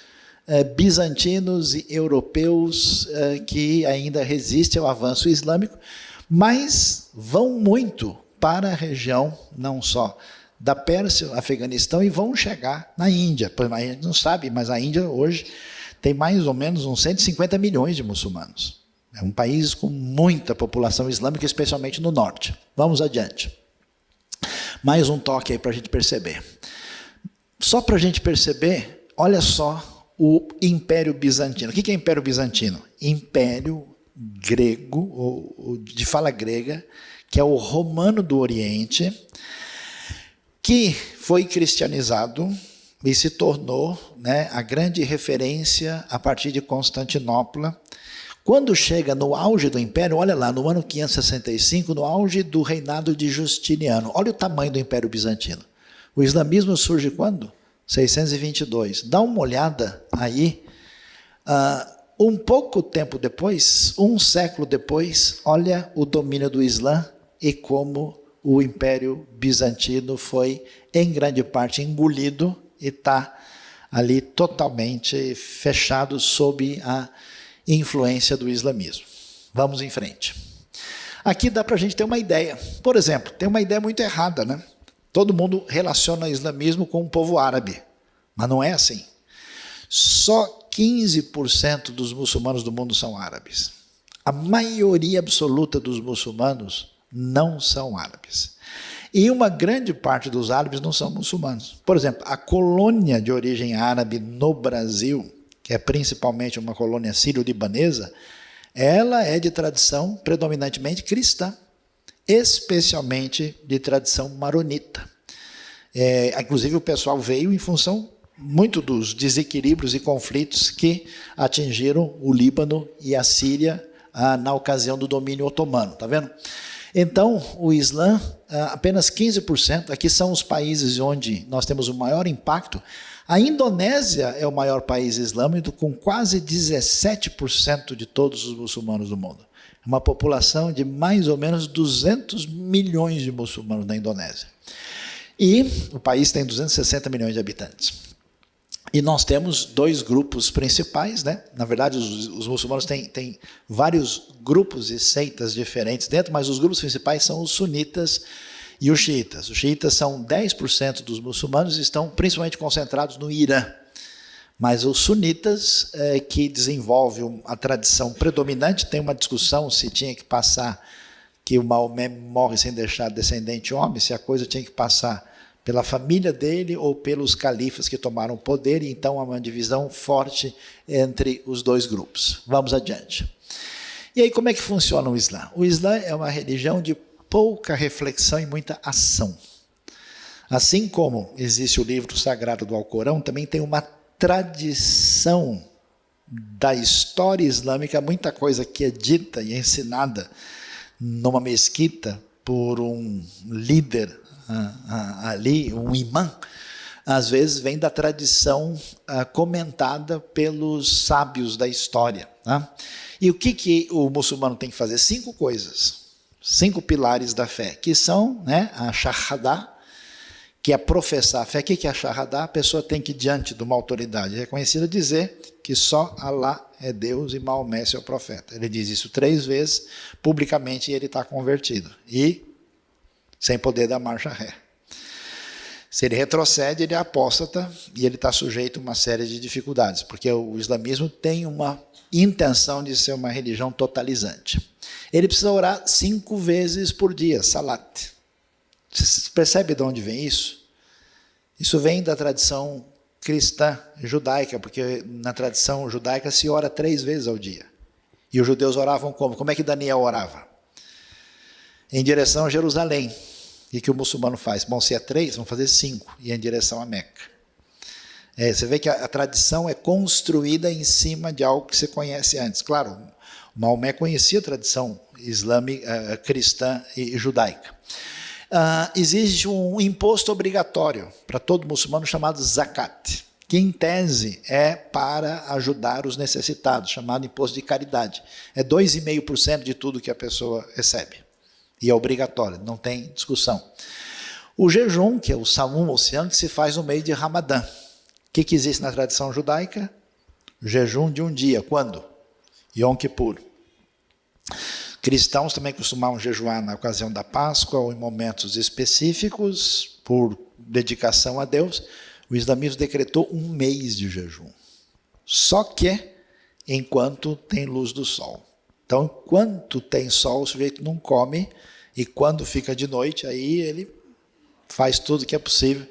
bizantinos e europeus que ainda resistem ao avanço islâmico, mas vão muito para a região, não só da Pérsia, Afeganistão, e vão chegar na Índia. A gente não sabe, mas a Índia hoje tem mais ou menos uns 150 milhões de muçulmanos. É um país com muita população islâmica, especialmente no norte. Vamos adiante. Mais um toque aí para a gente perceber. Só para a gente perceber, olha só, o Império Bizantino. O que é Império Bizantino? Império grego, de fala grega, que é o romano do Oriente, que foi cristianizado e se tornou, né, a grande referência a partir de Constantinopla. Quando chega no auge do Império, olha lá, no ano 565, no auge do reinado de Justiniano, olha o tamanho do Império Bizantino. O islamismo surge quando? 622. Dá uma olhada aí, um pouco tempo depois, um século depois, olha o domínio do Islã e como o Império Bizantino foi, em grande parte, engolido e está ali totalmente fechado sob a influência do islamismo. Vamos em frente. Aqui dá para a gente ter uma ideia. Por exemplo, tem uma ideia muito errada, né? Todo mundo relaciona o islamismo com o povo árabe, mas não é assim. Só 15% dos muçulmanos do mundo são árabes. A maioria absoluta dos muçulmanos não são árabes. E uma grande parte dos árabes não são muçulmanos. Por exemplo, a colônia de origem árabe no Brasil, que é principalmente uma colônia sírio-libanesa, ela é de tradição predominantemente cristã, especialmente de tradição maronita. Inclusive o pessoal veio em função muito dos desequilíbrios e conflitos que atingiram o Líbano e a Síria na ocasião do domínio otomano, tá vendo? Então, o Islã, apenas 15%, aqui são os países onde nós temos o maior impacto. A Indonésia é o maior país islâmico, com quase 17% de todos os muçulmanos do mundo. Uma população de mais ou menos 200 milhões de muçulmanos na Indonésia. E o país tem 260 milhões de habitantes. E nós temos dois grupos principais, né? Na verdade, os muçulmanos têm vários grupos e seitas diferentes dentro, mas os grupos principais são os sunitas e os xiitas. Os xiitas são 10% dos muçulmanos e estão principalmente concentrados no Irã. Mas os sunitas, que desenvolvem a tradição predominante, tem uma discussão se tinha que passar, que o Maomé morre sem deixar descendente homem, se a coisa tinha que passar pela família dele ou pelos califas que tomaram o poder, e então há uma divisão forte entre os dois grupos. Vamos adiante. E aí, como é que funciona o Islã? O Islã é uma religião de pouca reflexão e muita ação. Assim como existe o livro sagrado do Alcorão, também tem uma tradição da história islâmica, muita coisa que é dita e ensinada numa mesquita por um líder ali, um imã, às vezes vem da tradição comentada pelos sábios da história. Tá? E o que o muçulmano tem que fazer? 5 coisas, 5 pilares da fé, que são, né, a shahada, que é professar a fé. O que é a shahada? A pessoa tem que, diante de uma autoridade reconhecida, dizer que só Allah é Deus e Maomé é seu profeta. Ele diz isso 3 vezes publicamente e ele está convertido. E sem poder dar marcha ré. Se ele retrocede, ele é apóstata e ele está sujeito a uma série de dificuldades, porque o islamismo tem uma intenção de ser uma religião totalizante. Ele precisa orar 5 vezes por dia, salat. Você percebe de onde vem isso? Isso vem da tradição cristã judaica, porque na tradição judaica se ora 3 vezes ao dia. E os judeus oravam como? Como é que Daniel orava? Em direção a Jerusalém. E que o muçulmano faz? Bom, se é 3, vamos fazer 5, e em direção a Meca. Você vê que a tradição é construída em cima de algo que você conhece antes. Claro, Maomé conhecia a tradição islâmica, cristã e judaica. Existe um imposto obrigatório para todo muçulmano chamado zakat, que em tese é para ajudar os necessitados, chamado imposto de caridade. É 2,5% de tudo que a pessoa recebe. E é obrigatório, não tem discussão. O jejum, que é o Sawm oceano, que se faz no meio de Ramadã. O que existe na tradição judaica? O jejum de um dia. Quando? Yom Kippur. Cristãos também costumavam jejuar na ocasião da Páscoa ou em momentos específicos, por dedicação a Deus. O islamismo decretou 1 mês de jejum. Só que enquanto tem luz do sol. Então, enquanto tem sol, o sujeito não come, e quando fica de noite, aí ele faz tudo que é possível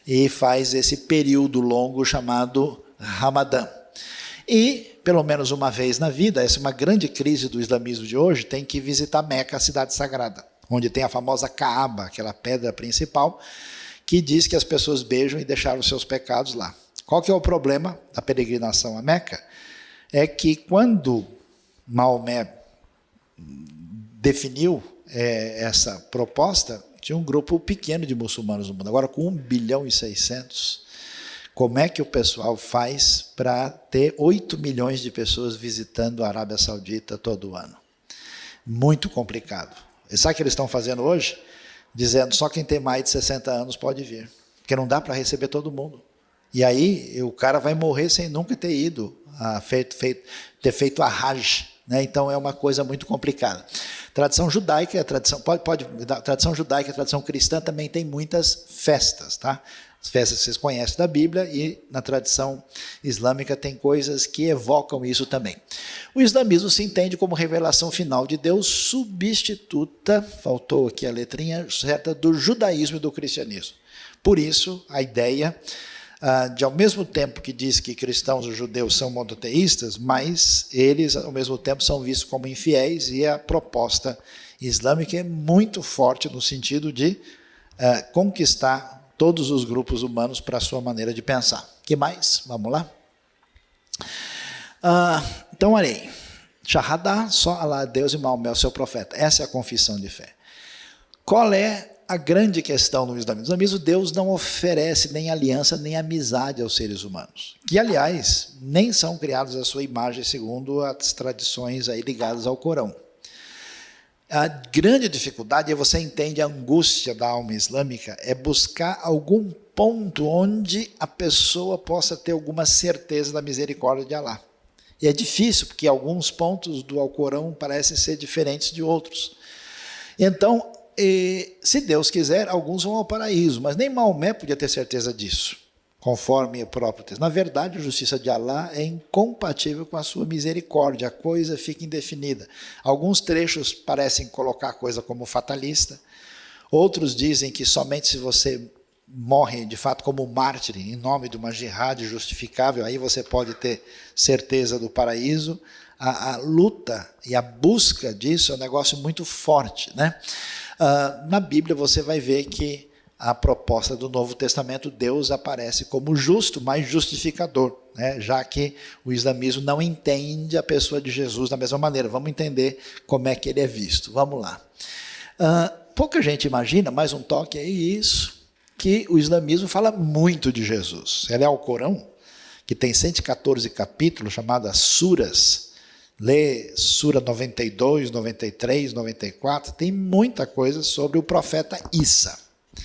e faz esse período longo chamado Ramadã. E, pelo menos uma vez na vida, essa é uma grande crise do islamismo de hoje, tem que visitar Meca, a cidade sagrada, onde tem a famosa Kaaba, aquela pedra principal, que diz que as pessoas beijam e deixaram os seus pecados lá. Qual que é o problema da peregrinação a Meca? É que quando Maomé definiu essa proposta, tinha um grupo pequeno de muçulmanos no mundo. Agora, com 1,6 bilhão, como é que o pessoal faz para ter 8 milhões de pessoas visitando a Arábia Saudita todo ano? Muito complicado. E sabe o que eles estão fazendo hoje? Dizendo só quem tem mais de 60 anos pode vir, porque não dá para receber todo mundo. E aí o cara vai morrer sem nunca ter ido, ter feito a Hajj. Né? Então é uma coisa muito complicada. Tradição judaica, tradição judaica e tradição cristã também tem muitas festas, tá? As festas que vocês conhecem da Bíblia, e na tradição islâmica tem coisas que evocam isso também. O islamismo se entende como revelação final de Deus substituta, faltou aqui a letrinha certa, do judaísmo e do cristianismo. Por isso, a ideia de, ao mesmo tempo que diz que cristãos e judeus são monoteístas, mas eles, ao mesmo tempo, são vistos como infiéis, e a proposta islâmica é muito forte no sentido de conquistar todos os grupos humanos para a sua maneira de pensar. O que mais? Vamos lá? Então, olha aí. Shahada, só Allah, Deus e Maomé, o seu profeta. Essa é a confissão de fé. Qual é a grande questão no islamismo? No islamismo, Deus não oferece nem aliança nem amizade aos seres humanos, que, aliás, nem são criados à sua imagem, segundo as tradições aí ligadas ao Corão. A grande dificuldade, e você entende a angústia da alma islâmica, é buscar algum ponto onde a pessoa possa ter alguma certeza da misericórdia de Alá. E é difícil, porque alguns pontos do Alcorão parecem ser diferentes de outros. Então, se Deus quiser, alguns vão ao paraíso, mas nem Maomé podia ter certeza disso, conforme o próprio texto. Na verdade, a justiça de Alá é incompatível com a sua misericórdia, a coisa fica indefinida. Alguns trechos parecem colocar a coisa como fatalista, outros dizem que somente se você morre de fato como mártir, em nome de uma jihad justificável, aí você pode ter certeza do paraíso. A luta e a busca disso é um negócio muito forte, né? Na Bíblia você vai ver que a proposta do Novo Testamento, Deus aparece como justo, mas justificador, né? Já que o islamismo não entende a pessoa de Jesus da mesma maneira. Vamos entender como é que ele é visto. Vamos lá. Pouca gente imagina, mais um toque aí, isso, que o islamismo fala muito de Jesus. Ele é o Corão, que tem 114 capítulos, chamadas suras. Lê Sura 92, 93, 94, tem muita coisa sobre o profeta Isa. O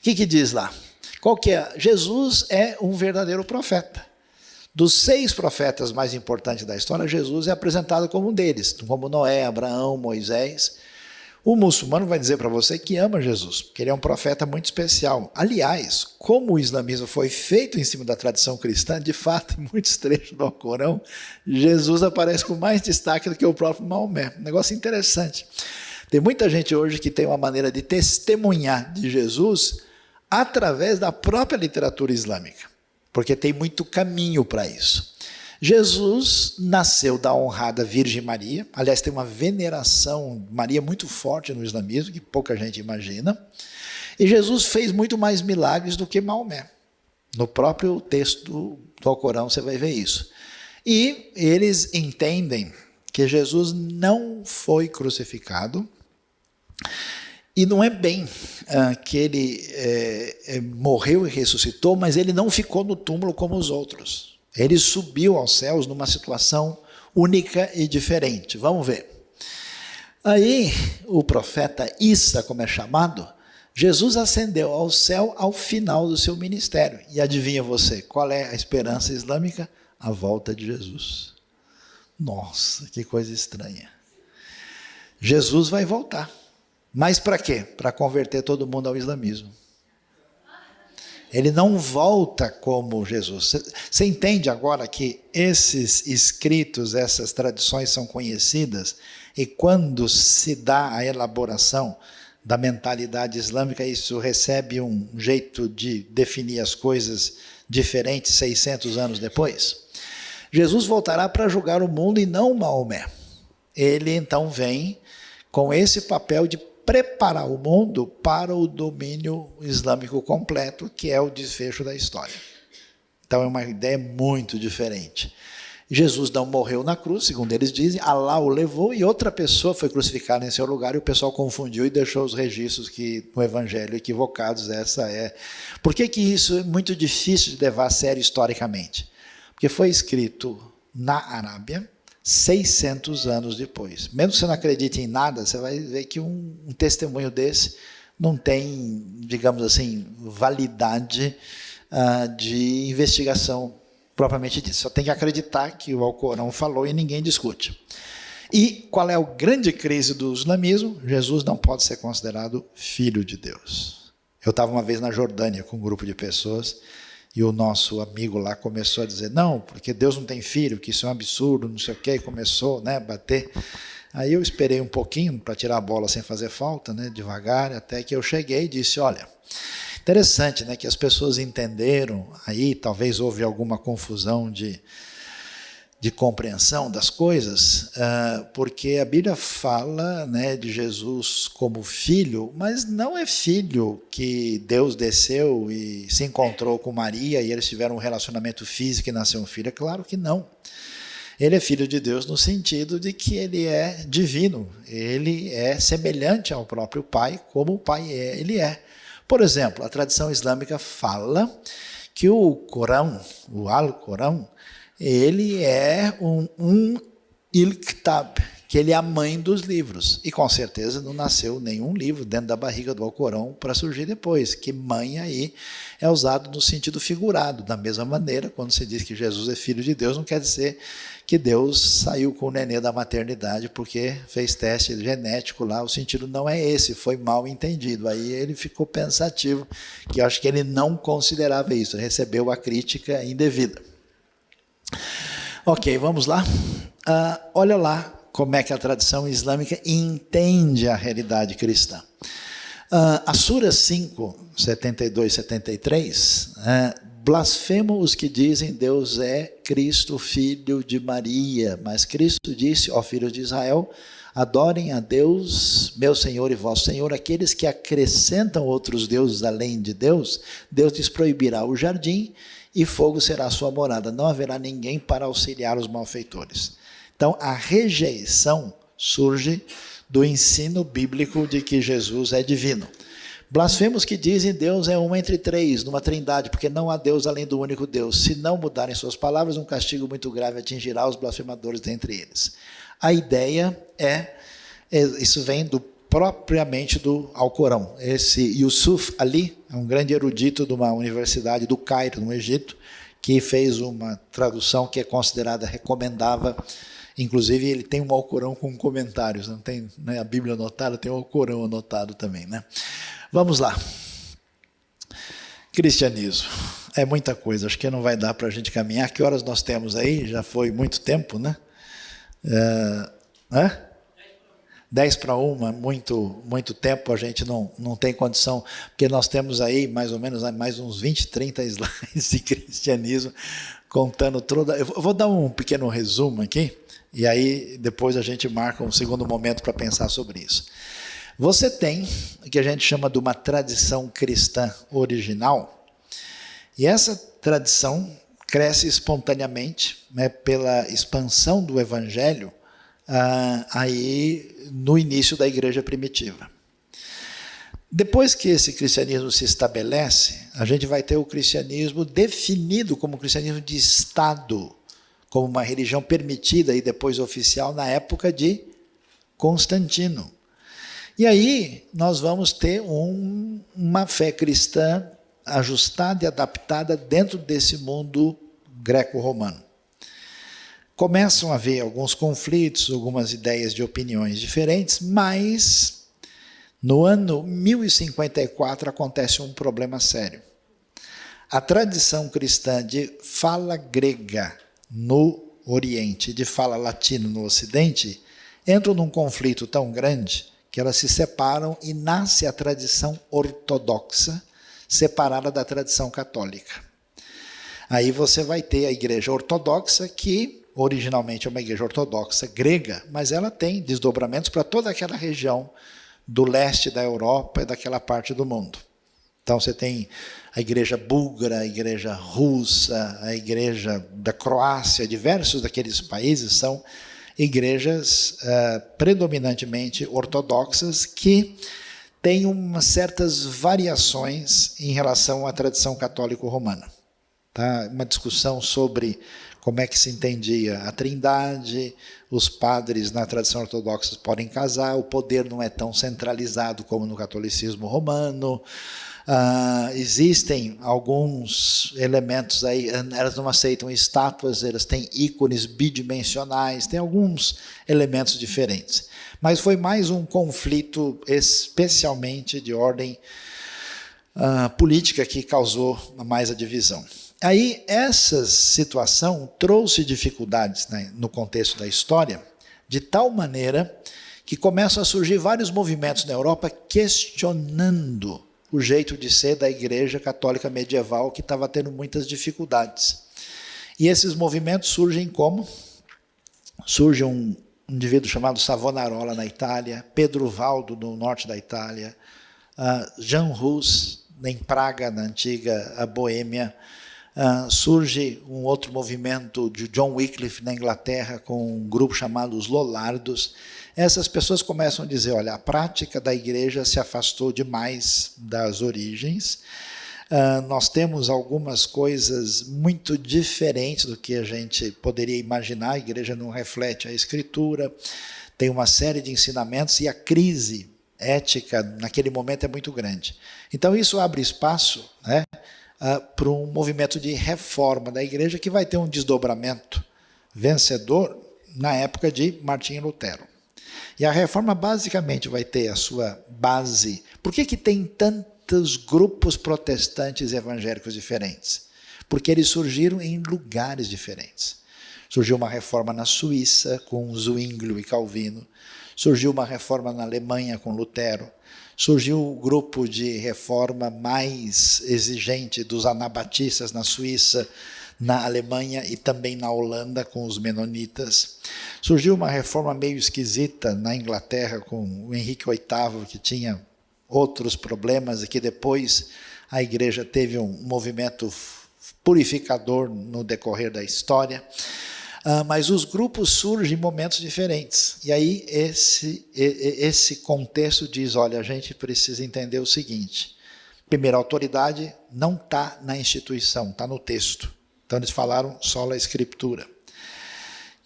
que diz lá? Qual que é? Jesus é um verdadeiro profeta. Dos 6 profetas mais importantes da história, Jesus é apresentado como um deles, como Noé, Abraão, Moisés. O muçulmano vai dizer para você que ama Jesus, porque ele é um profeta muito especial. Aliás, como o islamismo foi feito em cima da tradição cristã, de fato, em muitos trechos do Alcorão, Jesus aparece com mais destaque do que o próprio Maomé. Um negócio interessante. Tem muita gente hoje que tem uma maneira de testemunhar de Jesus através da própria literatura islâmica, porque tem muito caminho para isso. Jesus nasceu da honrada Virgem Maria, aliás, tem uma veneração Maria muito forte no islamismo, que pouca gente imagina, e Jesus fez muito mais milagres do que Maomé. No próprio texto do Alcorão você vai ver isso. E eles entendem que Jesus não foi crucificado, e não é bem que ele morreu e ressuscitou, mas ele não ficou no túmulo como os outros. Ele subiu aos céus numa situação única e diferente. Vamos ver. Aí, o profeta Isa, como é chamado, Jesus ascendeu ao céu ao final do seu ministério. E adivinha você, qual é a esperança islâmica? A volta de Jesus. Nossa, que coisa estranha. Jesus vai voltar. Mas para quê? Para converter todo mundo ao islamismo. Ele não volta como Jesus. Você entende agora que esses escritos, essas tradições são conhecidas, e quando se dá a elaboração da mentalidade islâmica, isso recebe um jeito de definir as coisas diferentes 600 anos depois? Jesus voltará para julgar o mundo e não Maomé. Ele então vem com esse papel de preparar o mundo para o domínio islâmico completo, que é o desfecho da história. Então é uma ideia muito diferente. Jesus não morreu na cruz, segundo eles dizem, Alá o levou e outra pessoa foi crucificada em seu lugar, e o pessoal confundiu e deixou os registros que no Evangelho equivocados. Essa é. Por que isso é muito difícil de levar a sério historicamente? Porque foi escrito na Arábia 600 anos depois. Mesmo que você não acredite em nada, você vai ver que um testemunho desse não tem, digamos assim, validade de investigação propriamente dito. Só tem que acreditar que o Alcorão falou e ninguém discute. E qual é a grande crise do islamismo? Jesus não pode ser considerado filho de Deus. Eu estava uma vez na Jordânia com um grupo de pessoas, e o nosso amigo lá começou a dizer, não, porque Deus não tem filho, que isso é um absurdo, não sei o quê, e começou, né, a bater. Aí eu esperei um pouquinho para tirar a bola sem fazer falta, né, devagar, até que eu cheguei e disse, olha, interessante, né, que as pessoas entenderam, aí talvez houve alguma confusão de compreensão das coisas, porque a Bíblia fala, né, de Jesus como filho, mas não é filho que Deus desceu e se encontrou com Maria e eles tiveram um relacionamento físico e nasceu um filho. É claro que não. Ele é filho de Deus no sentido de que ele é divino, ele é semelhante ao próprio Pai, como o Pai ele é. Por exemplo, a tradição islâmica fala que o Corão, o Alcorão, ele é um Ilkitab, que ele é a mãe dos livros. E com certeza não nasceu nenhum livro dentro da barriga do Alcorão para surgir depois, que mãe aí é usado no sentido figurado. Da mesma maneira, quando se diz que Jesus é filho de Deus, não quer dizer que Deus saiu com o nenê da maternidade porque fez teste genético lá. O sentido não é esse, foi mal entendido. Aí ele ficou pensativo, que eu acho que ele não considerava isso, recebeu a crítica indevida. Ok, vamos lá. Olha lá como é que a tradição islâmica entende a realidade cristã. A Sura 5, 72 e 73, blasfemam os que dizem Deus é Cristo, filho de Maria, mas Cristo disse, ó filhos de Israel, adorem a Deus, meu Senhor e vosso Senhor, aqueles que acrescentam outros deuses além de Deus, Deus lhes proibirá o jardim e fogo será a sua morada, não haverá ninguém para auxiliar os malfeitores. Então, a rejeição surge do ensino bíblico de que Jesus é divino. Blasfemos que dizem Deus é um entre três, numa trindade, porque não há Deus além do único Deus. Se não mudarem suas palavras, um castigo muito grave atingirá os blasfemadores dentre eles. A ideia isso vem propriamente do Alcorão. Esse Yusuf Ali, é um grande erudito de uma universidade do Cairo, no Egito, que fez uma tradução que é considerada recomendável. Inclusive, ele tem um Alcorão com comentários, não tem, né, a Bíblia anotada, tem o Alcorão anotado também, né? Vamos lá. Cristianismo. É muita coisa, acho que não vai dar para a gente caminhar. Que horas nós temos aí? Já foi muito tempo, né? 10 para 1, muito tempo, a gente não tem condição, porque nós temos aí mais ou menos mais uns 20, 30 slides de cristianismo, contando toda... Eu vou dar um pequeno resumo aqui, e aí depois a gente marca um segundo momento para pensar sobre isso. Você tem o que a gente chama de uma tradição cristã original, e essa tradição cresce espontaneamente, né, pela expansão do evangelho, aí no início da igreja primitiva. Depois que esse cristianismo se estabelece, a gente vai ter o cristianismo definido como cristianismo de Estado, como uma religião permitida e depois oficial na época de Constantino. E aí nós vamos ter uma fé cristã ajustada e adaptada dentro desse mundo greco-romano. Começam a haver alguns conflitos, algumas ideias de opiniões diferentes, mas no ano 1054 acontece um problema sério. A tradição cristã de fala grega no Oriente e de fala latina no Ocidente entram num conflito tão grande que elas se separam e nasce a tradição ortodoxa separada da tradição católica. Aí você vai ter a igreja ortodoxa que originalmente é uma igreja ortodoxa grega, mas ela tem desdobramentos para toda aquela região do leste da Europa e daquela parte do mundo. Então você tem a igreja búlgara, a igreja russa, a igreja da Croácia, diversos daqueles países são igrejas predominantemente ortodoxas que têm umas certas variações em relação à tradição católico-romana. Tá? Uma discussão sobre como é que se entendia a trindade, os padres na tradição ortodoxa podem casar, o poder não é tão centralizado como no catolicismo romano, existem alguns elementos aí, elas não aceitam estátuas, elas têm ícones bidimensionais, tem alguns elementos diferentes. Mas foi mais um conflito especialmente de ordem política que causou mais a divisão. Aí, essa situação trouxe dificuldades, né, no contexto da história, de tal maneira que começam a surgir vários movimentos na Europa questionando o jeito de ser da Igreja Católica Medieval, que estava tendo muitas dificuldades. E esses movimentos surgem como? Surge um indivíduo chamado Savonarola na Itália, Pedro Valdo no norte da Itália, Jan Hus em Praga, na antiga Boêmia, Surge um outro movimento de John Wycliffe na Inglaterra com um grupo chamado os Lollardos. Essas pessoas começam a dizer, olha, a prática da igreja se afastou demais das origens. Nós temos algumas coisas muito diferentes do que a gente poderia imaginar. A igreja não reflete a Escritura, tem uma série de ensinamentos e a crise ética naquele momento é muito grande. Então isso abre espaço, né, para um movimento de reforma da igreja que vai ter um desdobramento vencedor na época de Martinho Lutero. E a reforma basicamente vai ter a sua base. Por que tem tantos grupos protestantes evangélicos diferentes? Porque eles surgiram em lugares diferentes. Surgiu uma reforma na Suíça com Zwinglio e Calvino. Surgiu uma reforma na Alemanha com Lutero. Surgiu o grupo de reforma mais exigente dos anabatistas na Suíça, na Alemanha e também na Holanda com os menonitas. Surgiu uma reforma meio esquisita na Inglaterra com o Henrique VIII, que tinha outros problemas e que depois a igreja teve um movimento purificador no decorrer da história. Mas os grupos surgem em momentos diferentes. E aí esse contexto diz, olha, a gente precisa entender o seguinte. Primeiro, a autoridade não está na instituição, está no texto. Então eles falaram sola escritura.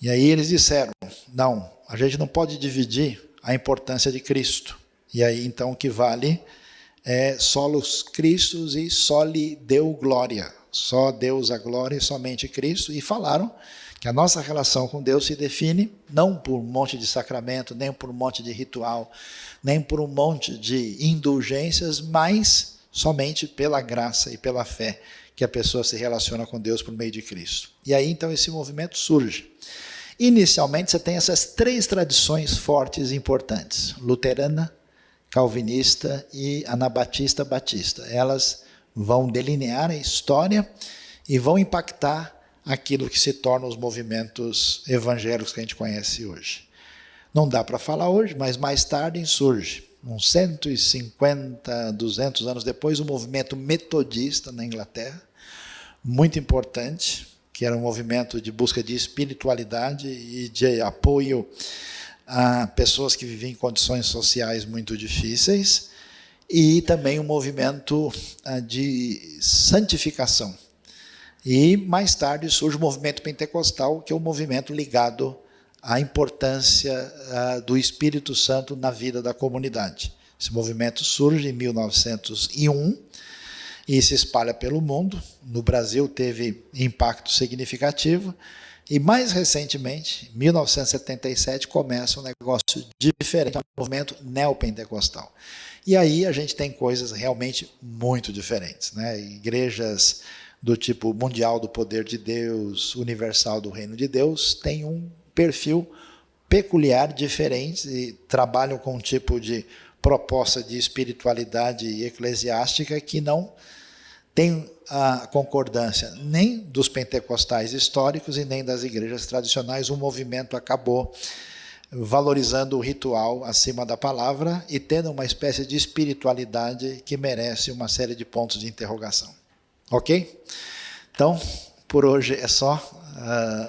E aí eles disseram, não, a gente não pode dividir a importância de Cristo. E aí então o que vale é solos Christus e soli Deo glória. Só Deus a glória e somente Cristo. E falaram que a nossa relação com Deus se define não por um monte de sacramento, nem por um monte de ritual, nem por um monte de indulgências, mas somente pela graça e pela fé que a pessoa se relaciona com Deus por meio de Cristo. E aí então esse movimento surge. Inicialmente você tem essas três tradições fortes e importantes, luterana, calvinista e anabatista batista. Elas vão delinear a história e vão impactar aquilo que se torna os movimentos evangélicos que a gente conhece hoje. Não dá para falar hoje, mas mais tarde surge, uns 150, 200 anos depois, o movimento metodista na Inglaterra, muito importante, que era um movimento de busca de espiritualidade e de apoio a pessoas que viviam em condições sociais muito difíceis, e também um movimento de santificação. E mais tarde surge o movimento pentecostal, que é um movimento ligado à importância do Espírito Santo na vida da comunidade. Esse movimento surge em 1901 e se espalha pelo mundo. No Brasil teve impacto significativo. E mais recentemente, em 1977, começa um negócio diferente, um movimento neopentecostal. E aí a gente tem coisas realmente muito diferentes, né? Igrejas do tipo mundial do poder de Deus, universal do reino de Deus, tem um perfil peculiar, diferente, e trabalham com um tipo de proposta de espiritualidade eclesiástica que não tem a concordância nem dos pentecostais históricos e nem das igrejas tradicionais. O movimento acabou valorizando o ritual acima da palavra e tendo uma espécie de espiritualidade que merece uma série de pontos de interrogação. Ok? Então, por hoje é só.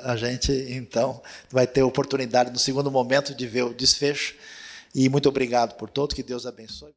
A gente, então, vai ter oportunidade no segundo momento de ver o desfecho. E muito obrigado por todos. Que Deus abençoe.